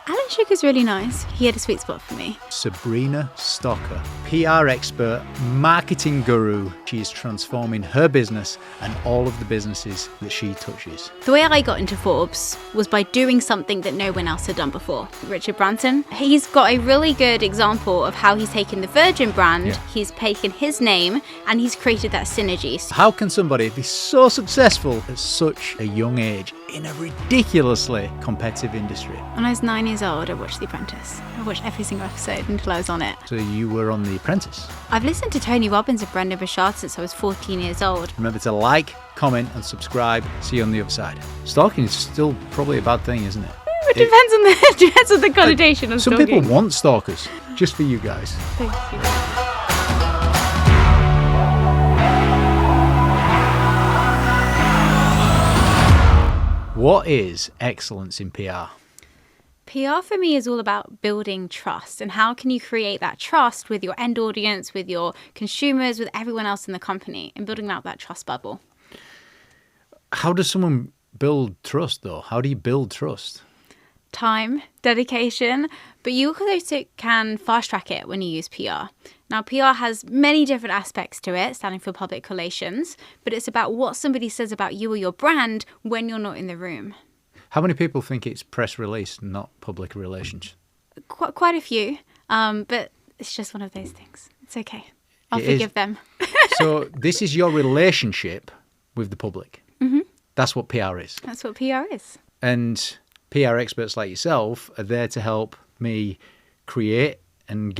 Alan Sugar's really nice. He had a sweet spot for me. Sabrina Stocker, PR expert, marketing guru. She is transforming her business and all of the businesses that she touches. The way I got into Forbes was by doing something that no one else had done before. Richard Branson, he's got a really good example of how he's taken the Virgin brand, he's taken his name, and he's created that synergy. How can somebody be so successful at such a young age in a ridiculously competitive industry? When I was 9 years old, I watched The Apprentice. I watched every single episode until I was on it. So you were on The Apprentice. I've listened to Tony Robbins and Brendan Burchard since I was 14 years old. Remember to like, comment and subscribe. See you on the other side. Stalking is still probably a bad thing, isn't it? It depends on the connotation of some stalking. People want stalkers, just for you guys. Thank you. What is excellence in PR? PR for me is all about building trust, and how can you create that trust with your end audience, with your consumers, with everyone else in the company, and building out that trust bubble. How does someone build trust though? How do you build trust? Time, dedication, but you also can fast track it when you use PR. Now, PR has many different aspects to it, standing for public relations, but it's about what somebody says about you or your brand when you're not in the room. How many people think it's press release, not public relations? Quite a few, but it's just one of those things. It's okay. I'll forgive them. So this is your relationship with the public. Mm-hmm. That's what PR is. That's what PR is. And PR experts like yourself are there to help me create and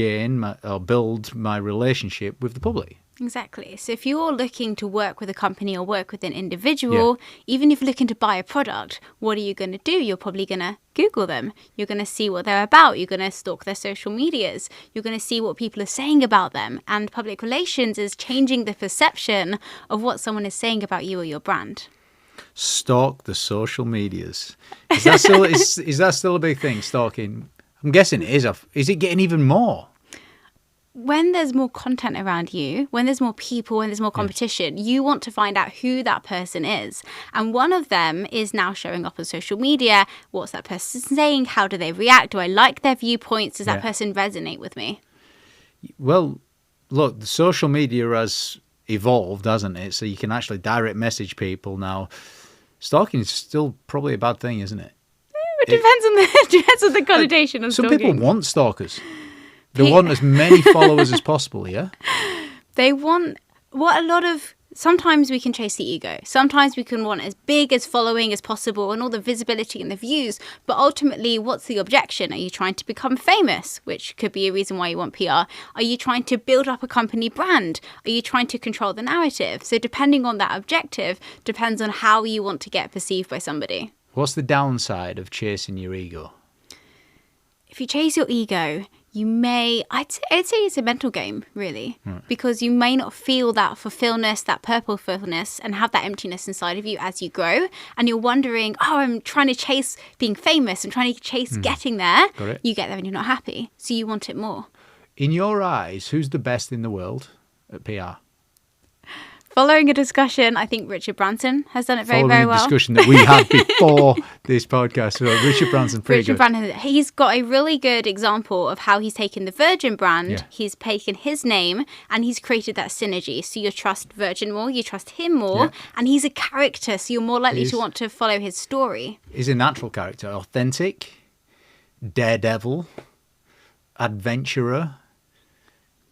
or build my relationship with the public. Exactly. So if you're looking to work with a company or work with an individual, even if you're looking to buy a product, what are you going to do? You're probably going to Google them. You're going to see what they're about. You're going to stalk their social medias. You're going to see what people are saying about them. And public relations is changing the perception of what someone is saying about you or your brand. Stalk the social medias. Is that still a big thing, stalking? I'm guessing it is. Is it getting even more? When there's more content around you, when there's more people, when there's more competition, you want to find out who that person is. And one of them is now showing up on social media. What's that person saying? How do they react? Do I like their viewpoints? Does that person resonate with me? Well, look, the social media has evolved, hasn't it? So you can actually direct message people now. Stalking is still probably a bad thing, isn't it? It depends on the connotation of stalking. Some people want stalkers. They want as many followers as possible, yeah? They want sometimes we can chase the ego. Sometimes we can want as big as following as possible and all the visibility and the views. But ultimately, what's the objection? Are you trying to become famous, which could be a reason why you want PR? Are you trying to build up a company brand? Are you trying to control the narrative? So depending on that objective, depends on how you want to get perceived by somebody. What's the downside of chasing your ego? If you chase your ego, I'd say it's a mental game, really, because you may not feel that fulfillment, that purposefulness, and have that emptiness inside of you as you grow. And you're wondering, I'm trying to chase being famous. I'm trying to chase getting there. Got it. You get there and you're not happy. So you want it more. In your eyes, who's the best in the world at PR? Following a discussion, I think Richard Branson has done it very, very well. Following a discussion that we had before this podcast. So Richard Branson, Richard Branson, he's got a really good example of how he's taken the Virgin brand, he's taken his name, and he's created that synergy. So you trust Virgin more, you trust him more, and he's a character, so you're more likely to want to follow his story. He's a natural character, authentic, daredevil, adventurer.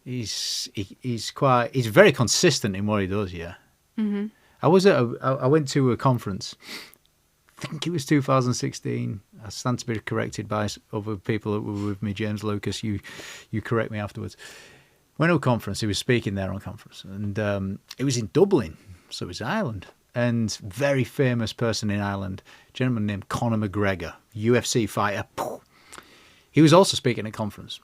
He's very consistent in what he does. Yeah. Mm-hmm. I went to a conference. I think it was 2016. I stand to be corrected by other people that were with me. James Lucas, you correct me afterwards. Went to a conference. He was speaking there on conference, and it was in Dublin, so it was Ireland. And very famous person in Ireland, a gentleman named Conor McGregor, UFC fighter. He was also speaking at a conference.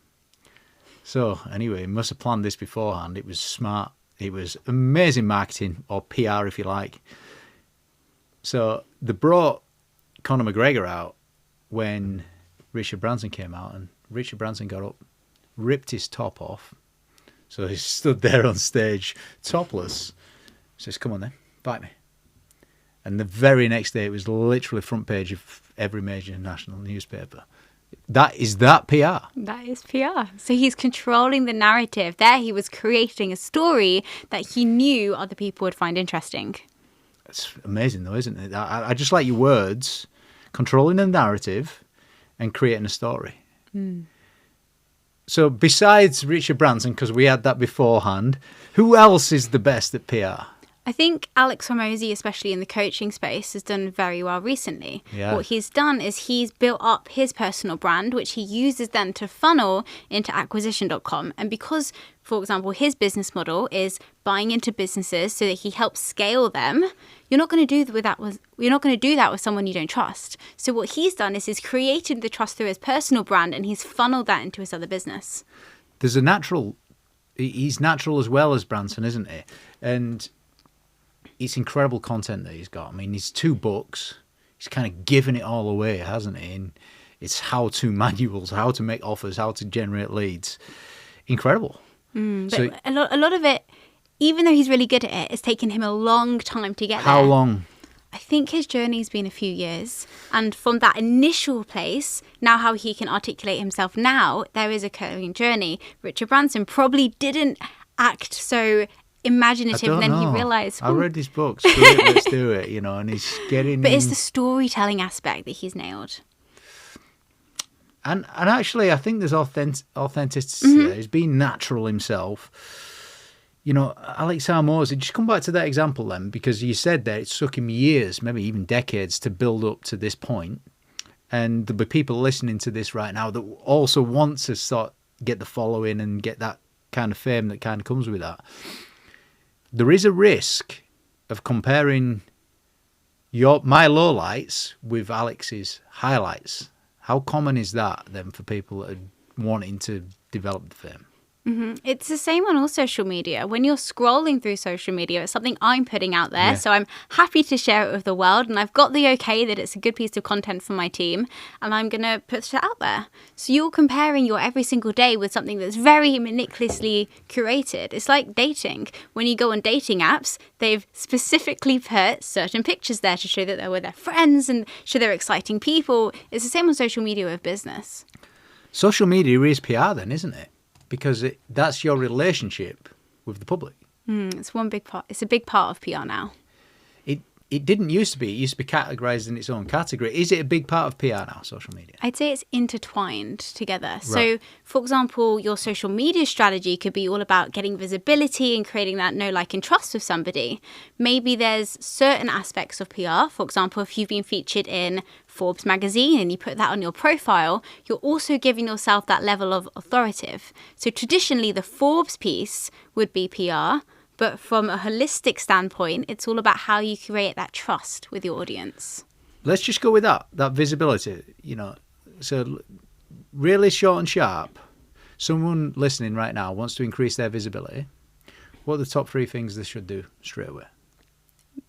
So anyway, he must have planned this beforehand. It was smart. It was amazing marketing, or PR if you like. So they brought Conor McGregor out when Richard Branson came out, and Richard Branson got up, ripped his top off. So he stood there on stage, topless. Says, "Come on then, fight me." And the very next day, it was literally front page of every major national newspaper. That is that PR. That is PR. So he's controlling the narrative. There he was creating a story that he knew other people would find interesting. It's amazing though, isn't it? I just like your words, controlling the narrative and creating a story. So besides Richard Branson, because we had that beforehand, who else is the best at PR? I think Alex Hormozy, especially in the coaching space, has done very well recently. Yeah. What he's done is he's built up his personal brand, which he uses then to funnel into acquisition.com. And because, for example, his business model is buying into businesses so that he helps scale them, you're not going to do that with someone you don't trust. So what he's done is he's created the trust through his personal brand and he's funneled that into his other business. There's he's natural as well as Branson, isn't he? And it's incredible content that he's got. I mean, his 2 books, he's kind of given it all away, hasn't he? And it's how-to manuals, how to make offers, how to generate leads. Incredible. But a lot of it, even though he's really good at it, it's taken him a long time to get there. How long? I think his journey's been a few years. And from that initial place, now how he can articulate himself now, there is a curving journey. Richard Branson probably didn't act so imaginative, and then he realized, I read his books. Let's do it, and he's getting. But it's the storytelling aspect that he's nailed. And actually, I think there's authenticity there. He's being natural himself. Alex Hormozy, just come back to that example then, because you said that it took him years, maybe even decades, to build up to this point. And there'll be people listening to this right now that also want to get the following and get that kind of fame that kind of comes with that. There is a risk of comparing my lowlights with Alex's highlights. How common is that then for people that are wanting to develop the fame? It's the same on all social media. When you're scrolling through social media, it's something I'm putting out there. Yeah. So I'm happy to share it with the world. And I've got the okay that it's a good piece of content for my team. And I'm going to put it out there. So you're comparing your every single day with something that's very meticulously curated. It's like dating. When you go on dating apps, they've specifically put certain pictures there to show that they're with their friends and show they're exciting people. It's the same on social media with business. Social media is PR then, isn't it? Because that's your relationship with the public. It's one big part. It's a big part of PR now. It didn't used to be. It used to be categorized in its own category. Is it a big part of PR now, social media? I'd say it's intertwined together. Right. So, for example, your social media strategy could be all about getting visibility and creating that know, like, and trust with somebody. Maybe there's certain aspects of PR. For example, if you've been featured in Forbes magazine and you put that on your profile, you're also giving yourself that level of authoritative. So traditionally, the Forbes piece would be PR. But from a holistic standpoint, it's all about how you create that trust with your audience. Let's just go with that visibility, So really short and sharp, someone listening right now wants to increase their visibility. What are the top 3 things they should do straight away?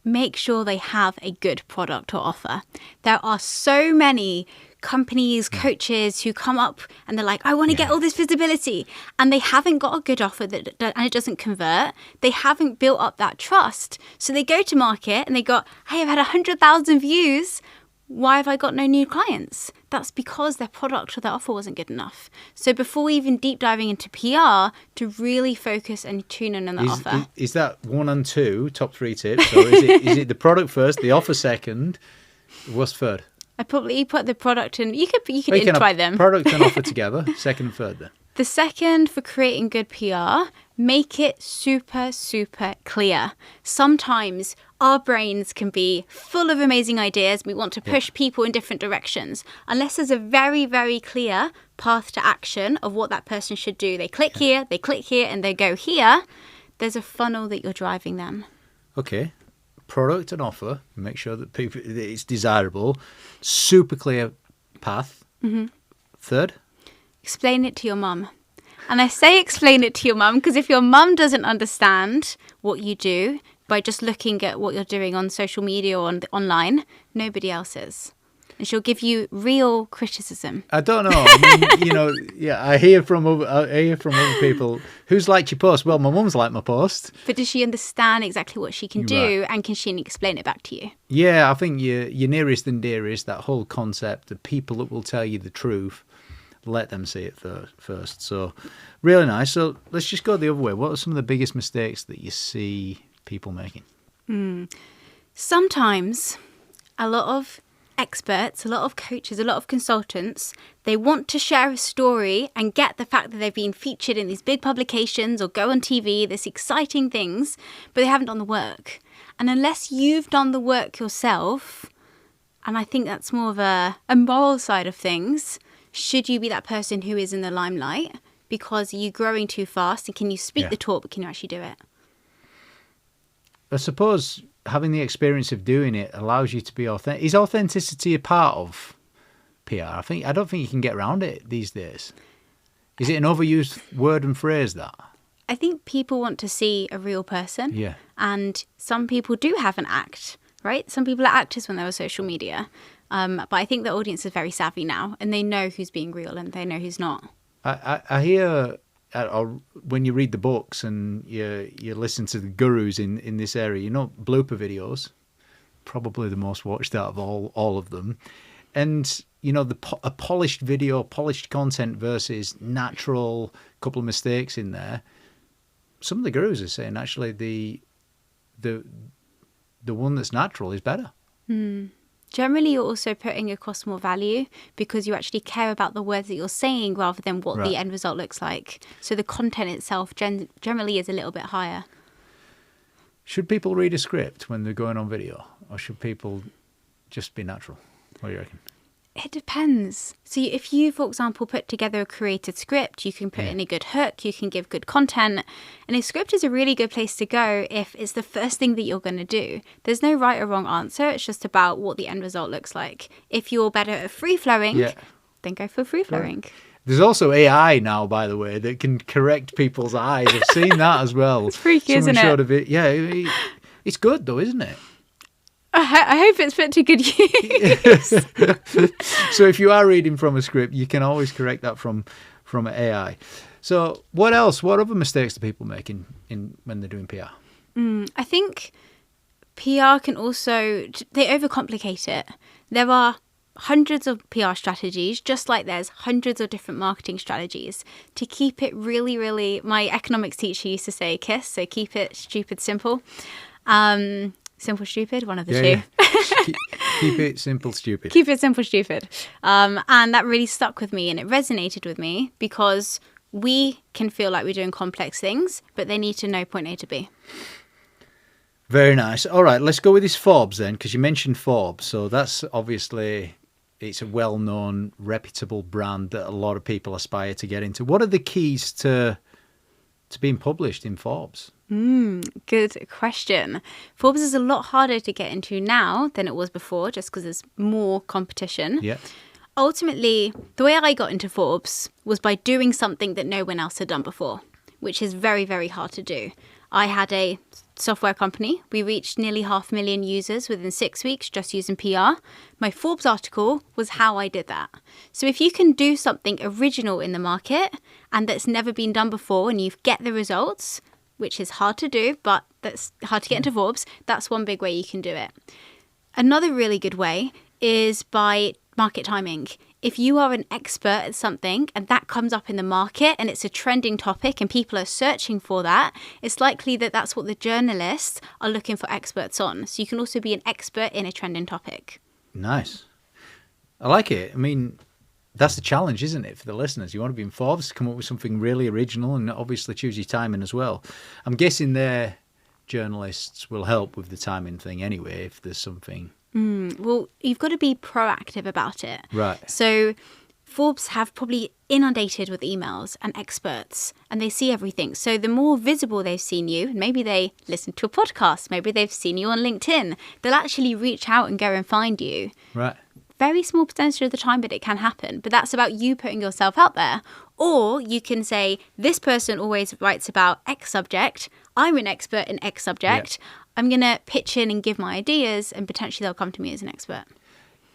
Make sure they have a good product or offer. There are so many companies, coaches who come up and they're like, I want to get all this visibility. And they haven't got a good offer and it doesn't convert. They haven't built up that trust. So they go to market and they go, hey, I've had 100,000 views. Why have I got no new clients? That's because their product or their offer wasn't good enough. So before even deep diving into PR, to really focus and tune in on the offer. Is that 1 and 2, top 3 tips? Or is it the product first, the offer second? What's third? I probably put the product in. You could try them. Product and offer together. Second and third then. The second, for creating good PR, make it super, super clear. Sometimes our brains can be full of amazing ideas. We want to push people in different directions. Unless there's a very, very clear path to action of what that person should do. They click here, and they go here. There's a funnel that you're driving them. Okay. Product and offer. Make sure that it's desirable. Super clear path. Mm-hmm. Third? Explain it to your mum. And I say explain it to your mum because if your mum doesn't understand what you do by just looking at what you're doing on social media or online, nobody else is. And she'll give you real criticism. I don't know. I mean, I hear from other people who's liked your post. Well, my mum's liked my post. But does she understand exactly what she can do, and can she explain it back to you? Yeah, I think your nearest and dearest, that whole concept of people that will tell you the truth. let them see it first. So really nice. So let's just go the other way. What are some of the biggest mistakes that you see people making? Sometimes a lot of experts, a lot of coaches, a lot of consultants, they want to share a story and get the fact that they've been featured in these big publications or go on TV, this exciting things, but they haven't done the work. And unless you've done the work yourself, and I think that's more of a moral side of things, should you be that person who is in the limelight? Because are you growing too fast, and can you speak the talk, but can you actually do it? I suppose having the experience of doing it allows you to be authentic. Is authenticity a part of PR? I don't think you can get around it these days. Is it an overused word and phrase, that? I think people want to see a real person. Yeah. And some people do have an act, right? Some people are actors when they're on social media. But I think the audience is very savvy now, and they know who's being real and they know who's not. I hear, or when you read the books and you listen to the gurus in this area, blooper videos, probably the most watched out of all of them. And, a polished video, polished content versus natural, couple of mistakes in there. Some of the gurus are saying actually the one that's natural is better. Generally, you're also putting across more value because you actually care about the words that you're saying rather than what the end result looks like. So the content itself generally is a little bit higher. Should people read a script when they're going on video, or should people just be natural? What do you reckon? It depends. So if you, for example, put together a created script, you can put in a good hook, you can give good content. And a script is a really good place to go if it's the first thing that you're going to do. There's no right or wrong answer. It's just about what the end result looks like. If you're better at free-flowing, then go for free-flowing. There's also AI now, by the way, that can correct people's eyes. I've seen that as well. It's freaky, isn't it? Yeah, it's good though, isn't it? I hope it's put to good use. So if you are reading from a script, you can always correct that from AI. So what else? What other mistakes do people make in when they're doing PR? I think PR can also, they overcomplicate it. There are hundreds of PR strategies, just like there's hundreds of different marketing strategies. To keep it really, really, my economics teacher used to say KISS, so keep it stupid simple. Simple, stupid, one of the two. Yeah. Keep it simple, stupid. Keep it simple, stupid. And that really stuck with me and it resonated with me because we can feel like we're doing complex things, but they need to know point A to B. Very nice. All right, let's go with this Forbes then, because you mentioned Forbes. So that's obviously, it's a well-known, reputable brand that a lot of people aspire to get into. What are the keys to being published in Forbes? Good question. Forbes is a lot harder to get into now than it was before, just because there's more competition. Yeah. Ultimately, the way I got into Forbes was by doing something that no one else had done before, which is very, very hard to do. I had a software company. We reached nearly 500,000 users within 6 weeks just using PR. My Forbes article was how I did that. So if you can do something original in the market and that's never been done before and you get the results, which is hard to do, but that's hard to get into Forbes, that's one big way you can do it. Another really good way is by market timing. If you are an expert at something and that comes up in the market and it's a trending topic and people are searching for that, it's likely that that's what the journalists are looking for experts on. So you can also be an expert in a trending topic. Nice. I like it. I mean, that's the challenge, isn't it, for the listeners? You want to be in Forbes, come up with something really original and obviously choose your timing as well. I'm guessing their journalists will help with the timing thing anyway if there's something. Well, you've got to be proactive about it. Right. So Forbes have probably inundated with emails and experts and they see everything. So the more visible they've seen you, and maybe they listen to a podcast, maybe they've seen you on LinkedIn, they'll actually reach out and go and find you. Right. Very small percentage of the time, but it can happen. But that's about you putting yourself out there. Or you can say, this person always writes about X subject. I'm an expert in X subject. Yeah. I'm going to pitch in and give my ideas and potentially they'll come to me as an expert.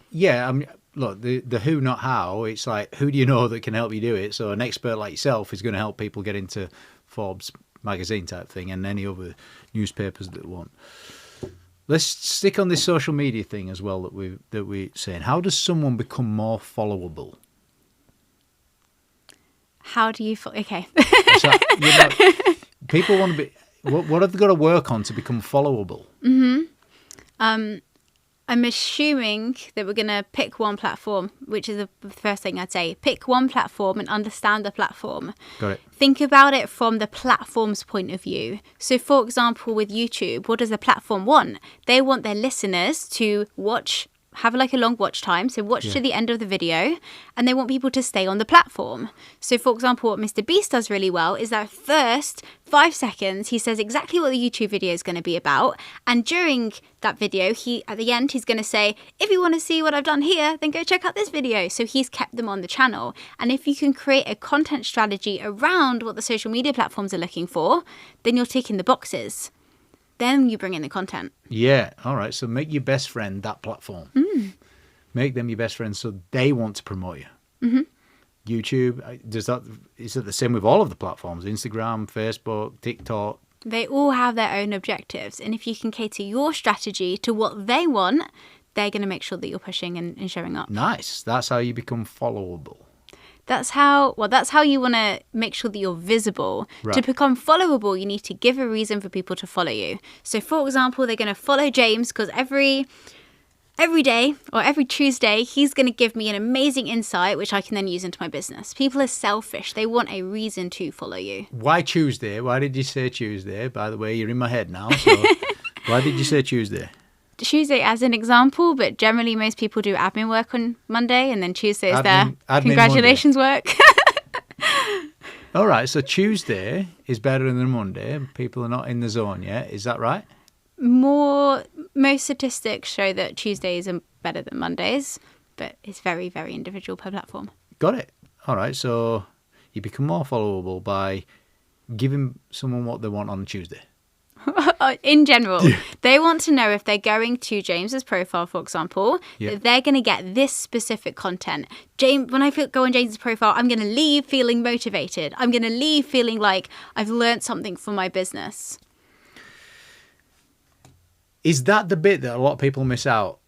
Yeah, I mean, look, the who, not how, it's like, who do you know that can help you do it? So an expert like yourself is going to help people get into Forbes magazine type thing and any other newspapers that want. Let's stick on this social media thing as well that we're saying. How does someone become more followable? How do you okay. So, people want to be, what have they got to work on to become followable? I'm assuming that we're going to pick one platform, which is the first thing I'd say. Pick one platform and understand the platform. Got it. Think about it from the platform's point of view. So, for example, with YouTube, what does the platform want? They want their listeners to have like a long watch time, so watch to the end of the video, and they want people to stay on the platform. So for example, what Mr. Beast does really well is that first 5 seconds he says exactly what the YouTube video is going to be about, and during that video at the end he's going to say, if you want to see what I've done here, then go check out this video. So he's kept them on the channel. And if you can create a content strategy around what the social media platforms are looking for, then you're ticking the boxes. Then you bring in the content. Yeah. All right. So make your best friend that platform. Make them your best friend so they want to promote you. YouTube, is it the same with all of the platforms? Instagram, Facebook, TikTok? They all have their own objectives. And if you can cater your strategy to what they want, they're going to make sure that you're pushing and showing up. Nice. That's how you become followable. That's how you want to make sure that you're visible. Right. To become followable, you need to give a reason for people to follow you. So, for example, they're going to follow James because every day or every Tuesday, he's going to give me an amazing insight, which I can then use into my business. People are selfish. They want a reason to follow you. Why Tuesday? Why did you say Tuesday? By the way, you're in my head now. So why did you say Tuesday? Tuesday as an example, but generally most people do admin work on Monday, and then Tuesday is their congratulations work. All right, so Tuesday is better than Monday. People are not in the zone yet. Is that right? Most statistics show that Tuesdays are better than Mondays, but it's very, very individual per platform. Got it. All right, so you become more followable by giving someone what they want on Tuesday. In general, they want to know if they're going to James's profile, for example, that they're going to get this specific content. When I go on James's profile, I'm going to leave feeling motivated. I'm going to leave feeling like I've learned something for my business. Is that the bit that a lot of people miss out?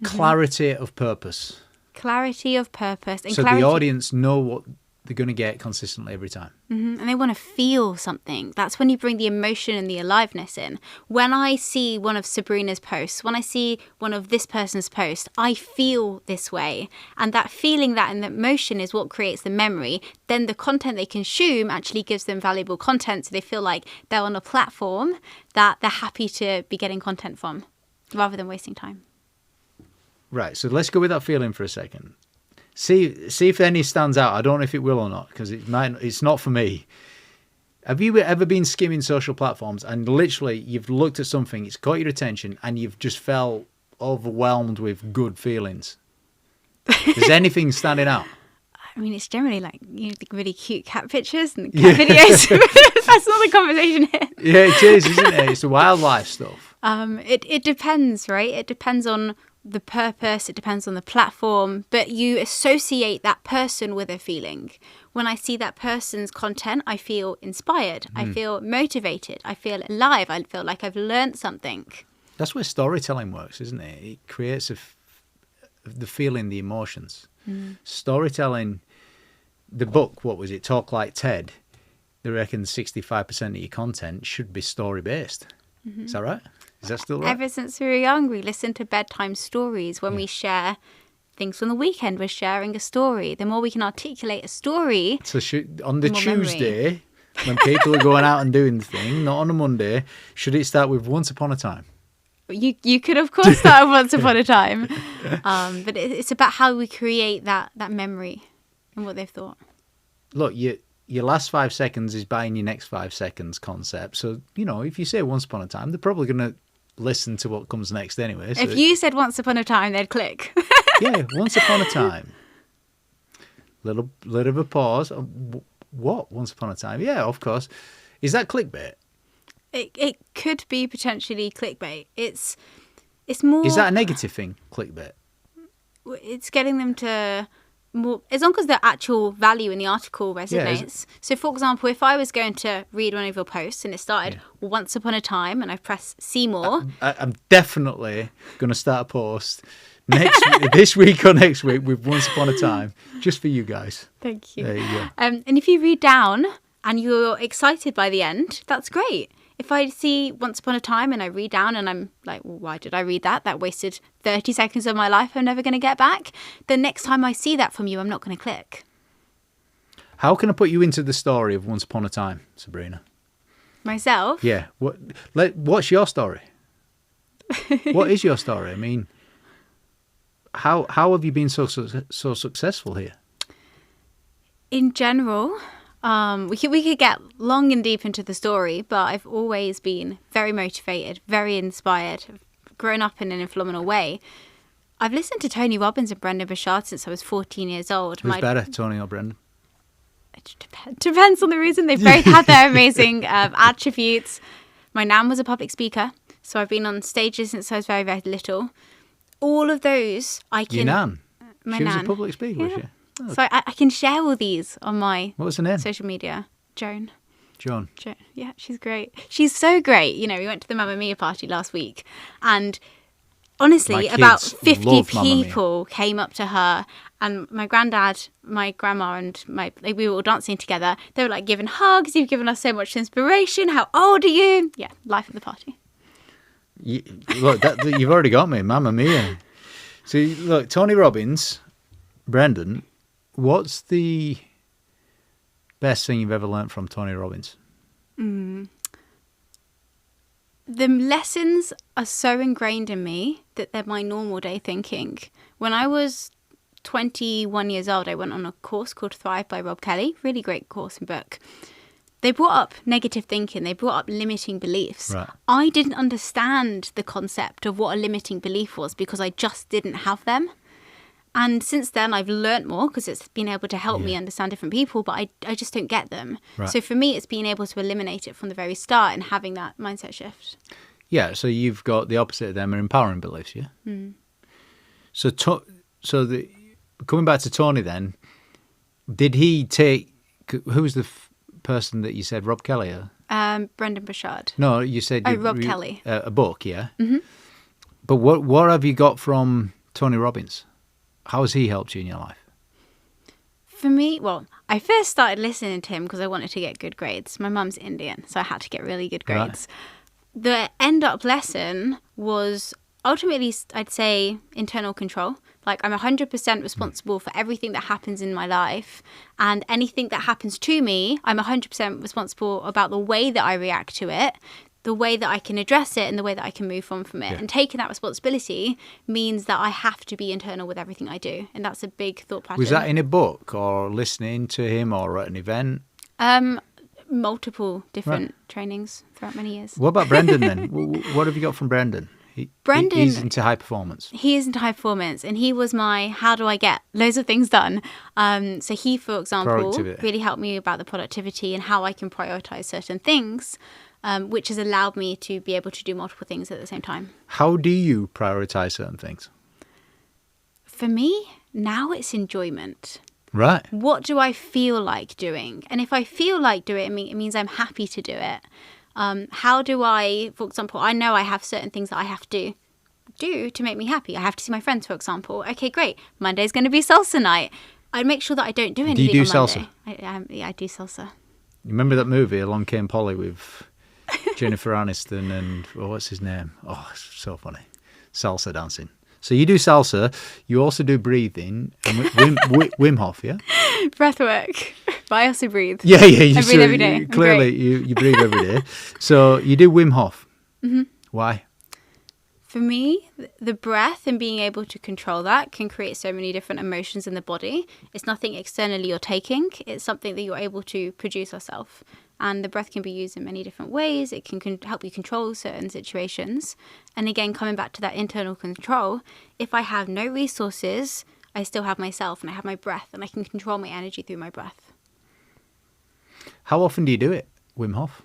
Clarity of purpose. Clarity of purpose. And so the audience know what they're going to get consistently every time. And they want to feel something. That's when you bring the emotion and the aliveness in. When I see one of Sabrina's posts, when I see one of this person's posts, I feel this way. And that feeling, that and the emotion is what creates the memory. Then the content they consume actually gives them valuable content. So they feel like they're on a platform that they're happy to be getting content from rather than wasting time. Right. So let's go with that feeling for a second. See if any stands out. I don't know if it will or not, because it's not for me. Have you ever been skimming social platforms and literally you've looked at something, it's caught your attention, and you've just felt overwhelmed with good feelings? Is anything standing out? I mean, it's generally like really cute cat pictures and cat videos. That's not the conversation here. Yeah, it is, isn't it? It's the wildlife stuff. It depends, right? It depends on the purpose, it depends on the platform, but you associate that person with a feeling. When I see that person's content, I feel inspired, I feel motivated, I feel alive, I feel like I've learned something. That's where storytelling works, isn't it? It creates the feeling, the emotions. Storytelling, the book, what was it, Talk Like TED, they reckon 65% of your content should be story-based. Is that right? Is that still right? Ever since we were young, we listened to bedtime stories. When we share things from the weekend, we're sharing a story. The more we can articulate a story, so on the Tuesday, when people are going out and doing the thing, not on a Monday, should it start with Once Upon a Time? You could, of course, start with Once Upon a Time. But it's about how we create that memory and what they've thought. Look, your last 5 seconds is buying your next 5 seconds concept. So, if you say Once Upon a Time, they're probably going to listen to what comes next anyway. So if you said Once Upon a Time, they'd click. Yeah, Once Upon a Time. Little of a pause. What? Once Upon a Time? Yeah, of course. Is that clickbait? It could be potentially clickbait. It's more... Is that a negative thing, clickbait? It's getting them to more, as long as the actual value in the article resonates. So, for example, if I was going to read one of your posts and it started once upon a time and I press see more. I'm definitely going to start a post this week or next week with once upon a time, just for you guys. Thank you. There you go. And if you read down and you're excited by the end, that's great. If I see once upon a time and I read down and I'm like, well, why did I read that? That wasted 30 seconds of my life I'm never going to get back. The next time I see that from you, I'm not going to click. How can I put you into the story of Once Upon a Time, Sabrina? Myself? Yeah. What's your story? What is your story? I mean, how have you been so successful here? In general, we could get long and deep into the story, but I've always been very motivated, very inspired, grown up in an phenomenal way. I've listened to Tony Robbins and Brendon Burchard since I was 14 years old. Who's better, Tony or Brendan? It depends on the reason. They both have their amazing attributes. My nan was a public speaker, so I've been on stages since I was very, very little. All of those I can... Your nan? She was nan. a public speaker, was she? Oh. So I can share all these on my What was her name? social media. Joan. Yeah, she's great. She's so great. You know, we went to the Mamma Mia party last week and honestly, about 50 people came up to her and my granddad, my grandma and we were all dancing together. They were like giving hugs. You've given us so much inspiration. How old are you? Yeah, life at the party. Look, you've already got me, Mamma Mia. See, look, Tony Robbins, Brendan, what's the best thing you've ever learned from Tony Robbins? The lessons are so ingrained in me that they're my normal day thinking. When I was 21 years old, I went on a course called Thrive by Rob Kelly. Really great course and book. They brought up negative thinking. They brought up limiting beliefs. Right. I didn't understand the concept of what a limiting belief was because I just didn't have them. And since then, I've learnt more because it's been able to help me understand different people, but I just don't get them. Right. So for me, it's being able to eliminate it from the very start and having that mindset shift. Yeah, so you've got the opposite of them are empowering beliefs, yeah? Mm. Coming back to Tony then, did he take... Who was the person that you said, Rob Kelly? Brendon Burchard. No, you said... Rob Kelly. A book, yeah? Mm-hmm. But what have you got from Tony Robbins? How has he helped you in your life? For me, well, I first started listening to him because I wanted to get good grades. My mum's Indian, so I had to get really good grades. Right. The end-up lesson was ultimately, I'd say, internal control. Like, I'm 100% responsible for everything that happens in my life. And anything that happens to me, I'm 100% responsible about the way that I react to it, the way that I can address it and the way that I can move on from it. Yeah. And taking that responsibility means that I have to be internal with everything I do. And that's a big thought pattern. Was that in a book or listening to him or at an event? Multiple different trainings throughout many years. What about Brendan then? What have you got from Brendan? He's into high performance. He is into high performance, and he was my how do I get loads of things done. So he, for example, really helped me about the productivity and how I can prioritize certain things, which has allowed me to be able to do multiple things at the same time. How do you prioritize certain things? For me, now it's enjoyment. Right. What do I feel like doing? And if I feel like doing it, it means I'm happy to do it. How do I, for example, I know I have certain things that I have to do to make me happy. I have to see my friends, for example. Okay, great. Monday's going to be salsa night. I make sure that I don't do anything on Monday. Do you do salsa? I do salsa. You remember that movie, Along Came Polly, with Jennifer Aniston and, what's his name? Oh, it's so funny. Salsa dancing. So you do salsa, you also do breathing, and Wim Hof, yeah? Breath work. But I also breathe. Yeah. I breathe every day. Clearly, you breathe every day. So you do Wim Hof. Mm-hmm. Why? For me, the breath and being able to control that can create so many different emotions in the body. It's nothing externally you're taking. It's something that you're able to produce yourself. And the breath can be used in many different ways. It can help you control certain situations. And again, coming back to that internal control, if I have no resources, I still have myself and I have my breath and I can control my energy through my breath. How often do you do it, Wim Hof?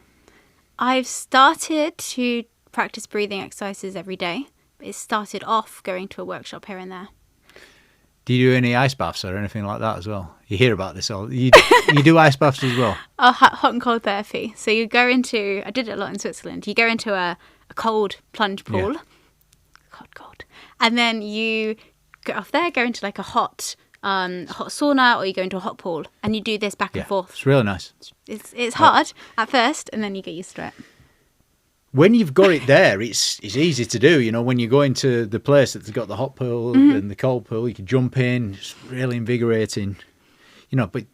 I've started to practice breathing exercises every day. It started off going to a workshop here and there. Do you do any ice baths or anything like that as well? You hear about this all. You do ice baths as well? Oh, hot and cold therapy. So you go into, I did it a lot in Switzerland. You go into a cold plunge pool. Yeah. Cold. And then you go off there, go into like a hot sauna, or you go into a hot pool, and you do this back and forth. It's really nice. It's hard at first, and then you get used to it. When you've got it there, it's easy to do. You know, when you go into the place that's got the hot pool and the cold pool, you can jump in. It's really invigorating. You know, but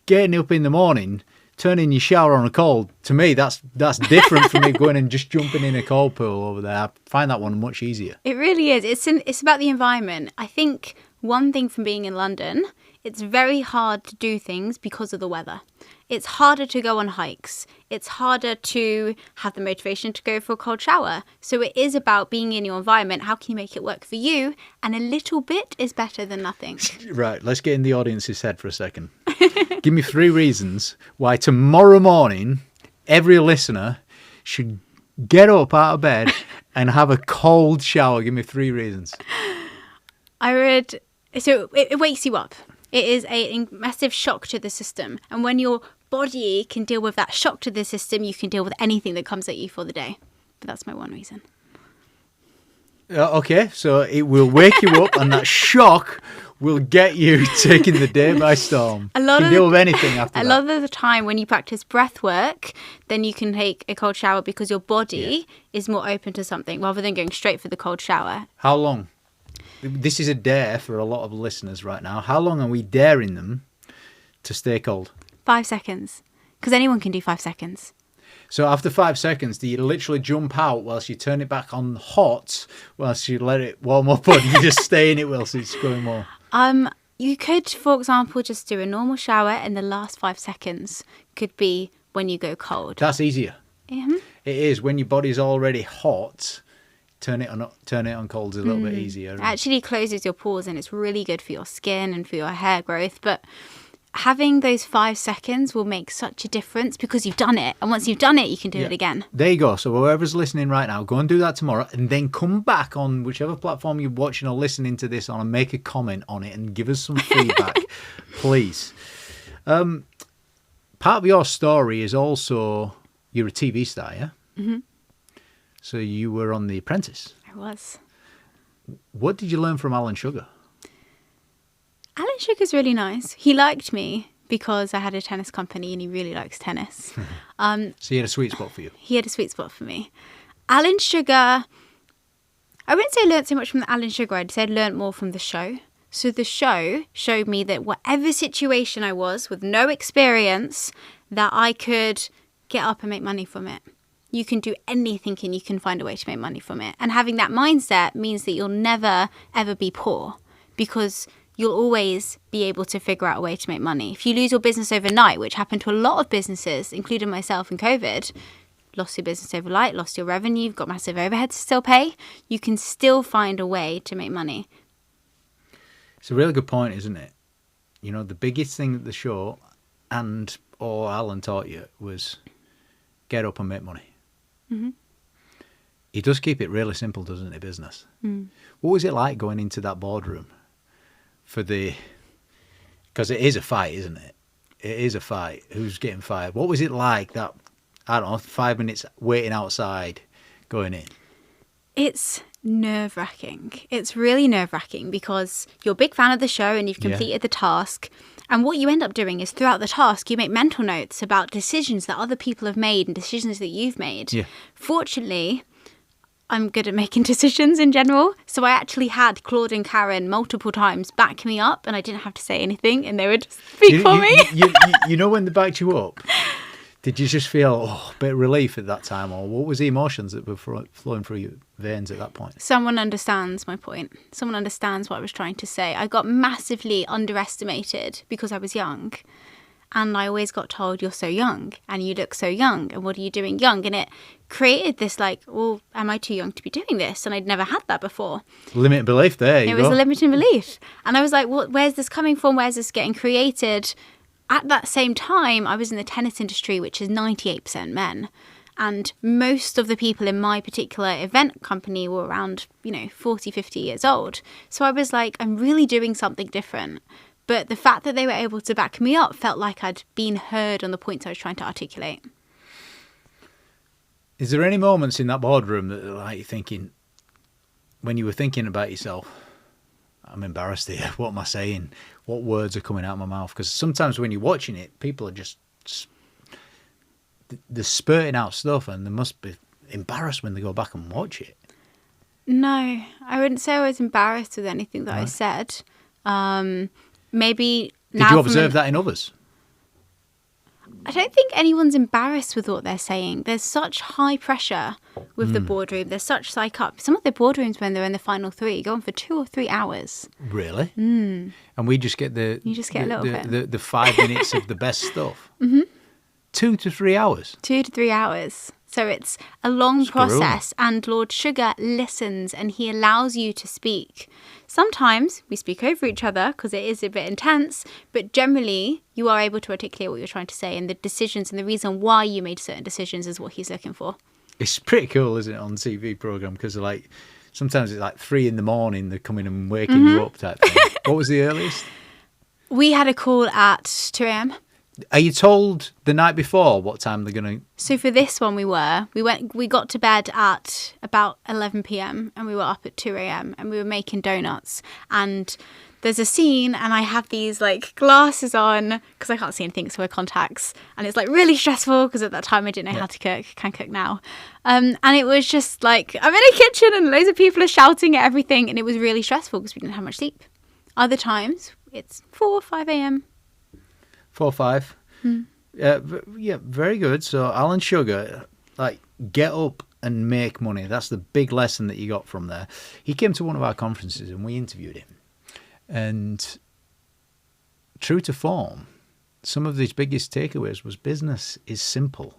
getting up in the morning, turning your shower on a cold, to me, that's different from me going and just jumping in a cold pool over there. I find that one much easier. It really is. It's about the environment. I think one thing from being in London, it's very hard to do things because of the weather. It's harder to go on hikes. It's harder to have the motivation to go for a cold shower. So it is about being in your environment. How can you make it work for you? And a little bit is better than nothing. Right, let's get in the audience's head for a second. Give me 3 reasons why tomorrow morning every listener should get up out of bed and have a cold shower. Give me 3 reasons. So it wakes you up. It is a massive shock to the system. And when your body can deal with that shock to the system, you can deal with anything that comes at you for the day. But that's my one reason. Okay, so it will wake you up and that shock will get you taking the day by storm. You can deal with anything after that. A lot of the time when you practice breath work, then you can take a cold shower because your body is more open to something rather than going straight for the cold shower. How long? This is a dare for a lot of listeners right now. How long are we daring them to stay cold? 5 seconds. Because anyone can do 5 seconds. So after 5 seconds, do you literally jump out whilst you turn it back on hot, whilst you let it warm up, or do you just stay in it whilst it's going warm? You could, for example, just do a normal shower, and the last 5 seconds could be when you go cold. That's easier. Mm-hmm. It is. When your body's already hot, turn it on cold is a little bit easier. It actually closes your pores, and it's really good for your skin and for your hair growth. But having those 5 seconds will make such a difference because you've done it. And once you've done it, you can do it again. There you go. So whoever's listening right now, go and do that tomorrow and then come back on whichever platform you're watching or listening to this on and make a comment on it and give us some feedback, please. Part of your story is also you're a TV star, yeah? Mm-hmm. So you were on The Apprentice. I was. What did you learn from Alan Sugar? Alan Sugar's really nice. He liked me because I had a tennis company and he really likes tennis. So he had a sweet spot for you? He had a sweet spot for me. Alan Sugar, I wouldn't say I learned so much from Alan Sugar. I'd say I learned more from the show. So the show showed me that whatever situation I was with no experience, that I could get up and make money from it. You can do anything and you can find a way to make money from it. And having that mindset means that you'll never, ever be poor because you'll always be able to figure out a way to make money. If you lose your business overnight, which happened to a lot of businesses, including myself in COVID, lost your business overnight, lost your revenue, you've got massive overheads to still pay, you can still find a way to make money. It's a really good point, isn't it? You know, the biggest thing that the show or Alan taught you was get up and make money. Mm-hmm. He does keep it really simple, doesn't he, business? Mm. What was it like going into that boardroom because it is a fight, isn't it? It is a fight. Who's getting fired? What was it like that, I don't know, 5 minutes waiting outside, going in? It's nerve-wracking. It's really nerve-wracking because you're a big fan of the show and you've completed the task. And what you end up doing is throughout the task, you make mental notes about decisions that other people have made and decisions that you've made. Yeah. Fortunately, I'm good at making decisions in general. So I actually had Claude and Karen multiple times back me up and I didn't have to say anything and they would speak for me. You know when they backed you up, did you just feel a bit of relief at that time? Or what was the emotions that were flowing through your veins at that point? Someone understands my point. Someone understands what I was trying to say. I got massively underestimated because I was young. And I always got told, you're so young and you look so young and what are you doing young? And it created this well, am I too young to be doing this? And I'd never had that before. Limiting belief there. It was a limiting belief. And I was like, well, where's this coming from? Where's this getting created? At that same time, I was in the tennis industry, which is 98% men. And most of the people in my particular event company were around, 40, 50 years old. So I was like, I'm really doing something different. But the fact that they were able to back me up felt like I'd been heard on the points I was trying to articulate. Is there any moments in that boardroom that like you're thinking, when you were thinking about yourself, I'm embarrassed here, what am I saying? What words are coming out of my mouth? Because sometimes when you're watching it, people are just, they're spurting out stuff and they must be embarrassed when they go back and watch it. No, I wouldn't say I was embarrassed with anything that I said. Maybe now. Did you observe that in others? I don't think anyone's embarrassed with what they're saying. There's such high pressure with the boardroom. There's such psych up. Some of the boardrooms, when they're in the final three, go on for 2 or 3 hours. Really? And we just get a little bit. The 5 minutes of the best stuff. 2 to 3 hours. 2 to 3 hours. So it's a long process, and Lord Sugar listens and he allows you to speak. Sometimes we speak over each other because it is a bit intense, but generally you are able to articulate what you're trying to say, and the decisions and the reason why you made certain decisions is what he's looking for. It's pretty cool, isn't it, on TV program? Because like sometimes it's like 3 a.m. they're coming and waking you up type thing. What was the earliest? We had a call at 2 a.m. Are you told the night before what time they're going to... So for this one we got to bed at about 11 p.m. and we were up at 2 a.m. and we were making donuts. And there's a scene and I have these like glasses on because I can't see anything, so I wear contacts. And it's like really stressful because at that time I didn't know how to cook. Can cook now. And it was just like, I'm in a kitchen and loads of people are shouting at everything. And it was really stressful because we didn't have much sleep. Other times it's 4 or 5 a.m. 4 or 5. Yeah, very good. So Alan Sugar, like, get up and make money. That's the big lesson that you got from there. He came to one of our conferences and we interviewed him. And true to form, some of his biggest takeaways was business is simple.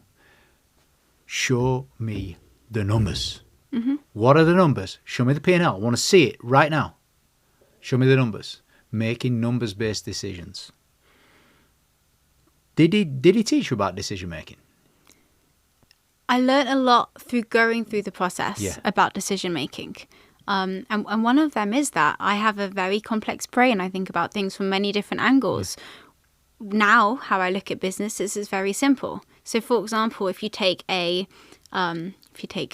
Show me the numbers. What are the numbers? Show me the P&L. I want to see it right now. Show me the numbers. Making numbers-based decisions. Did he teach you about decision making? I learned a lot through going through the process about decision making. And one of them is that I have a very complex brain. I think about things from many different angles. Now, how I look at businesses is very simple. So, for example, if you take a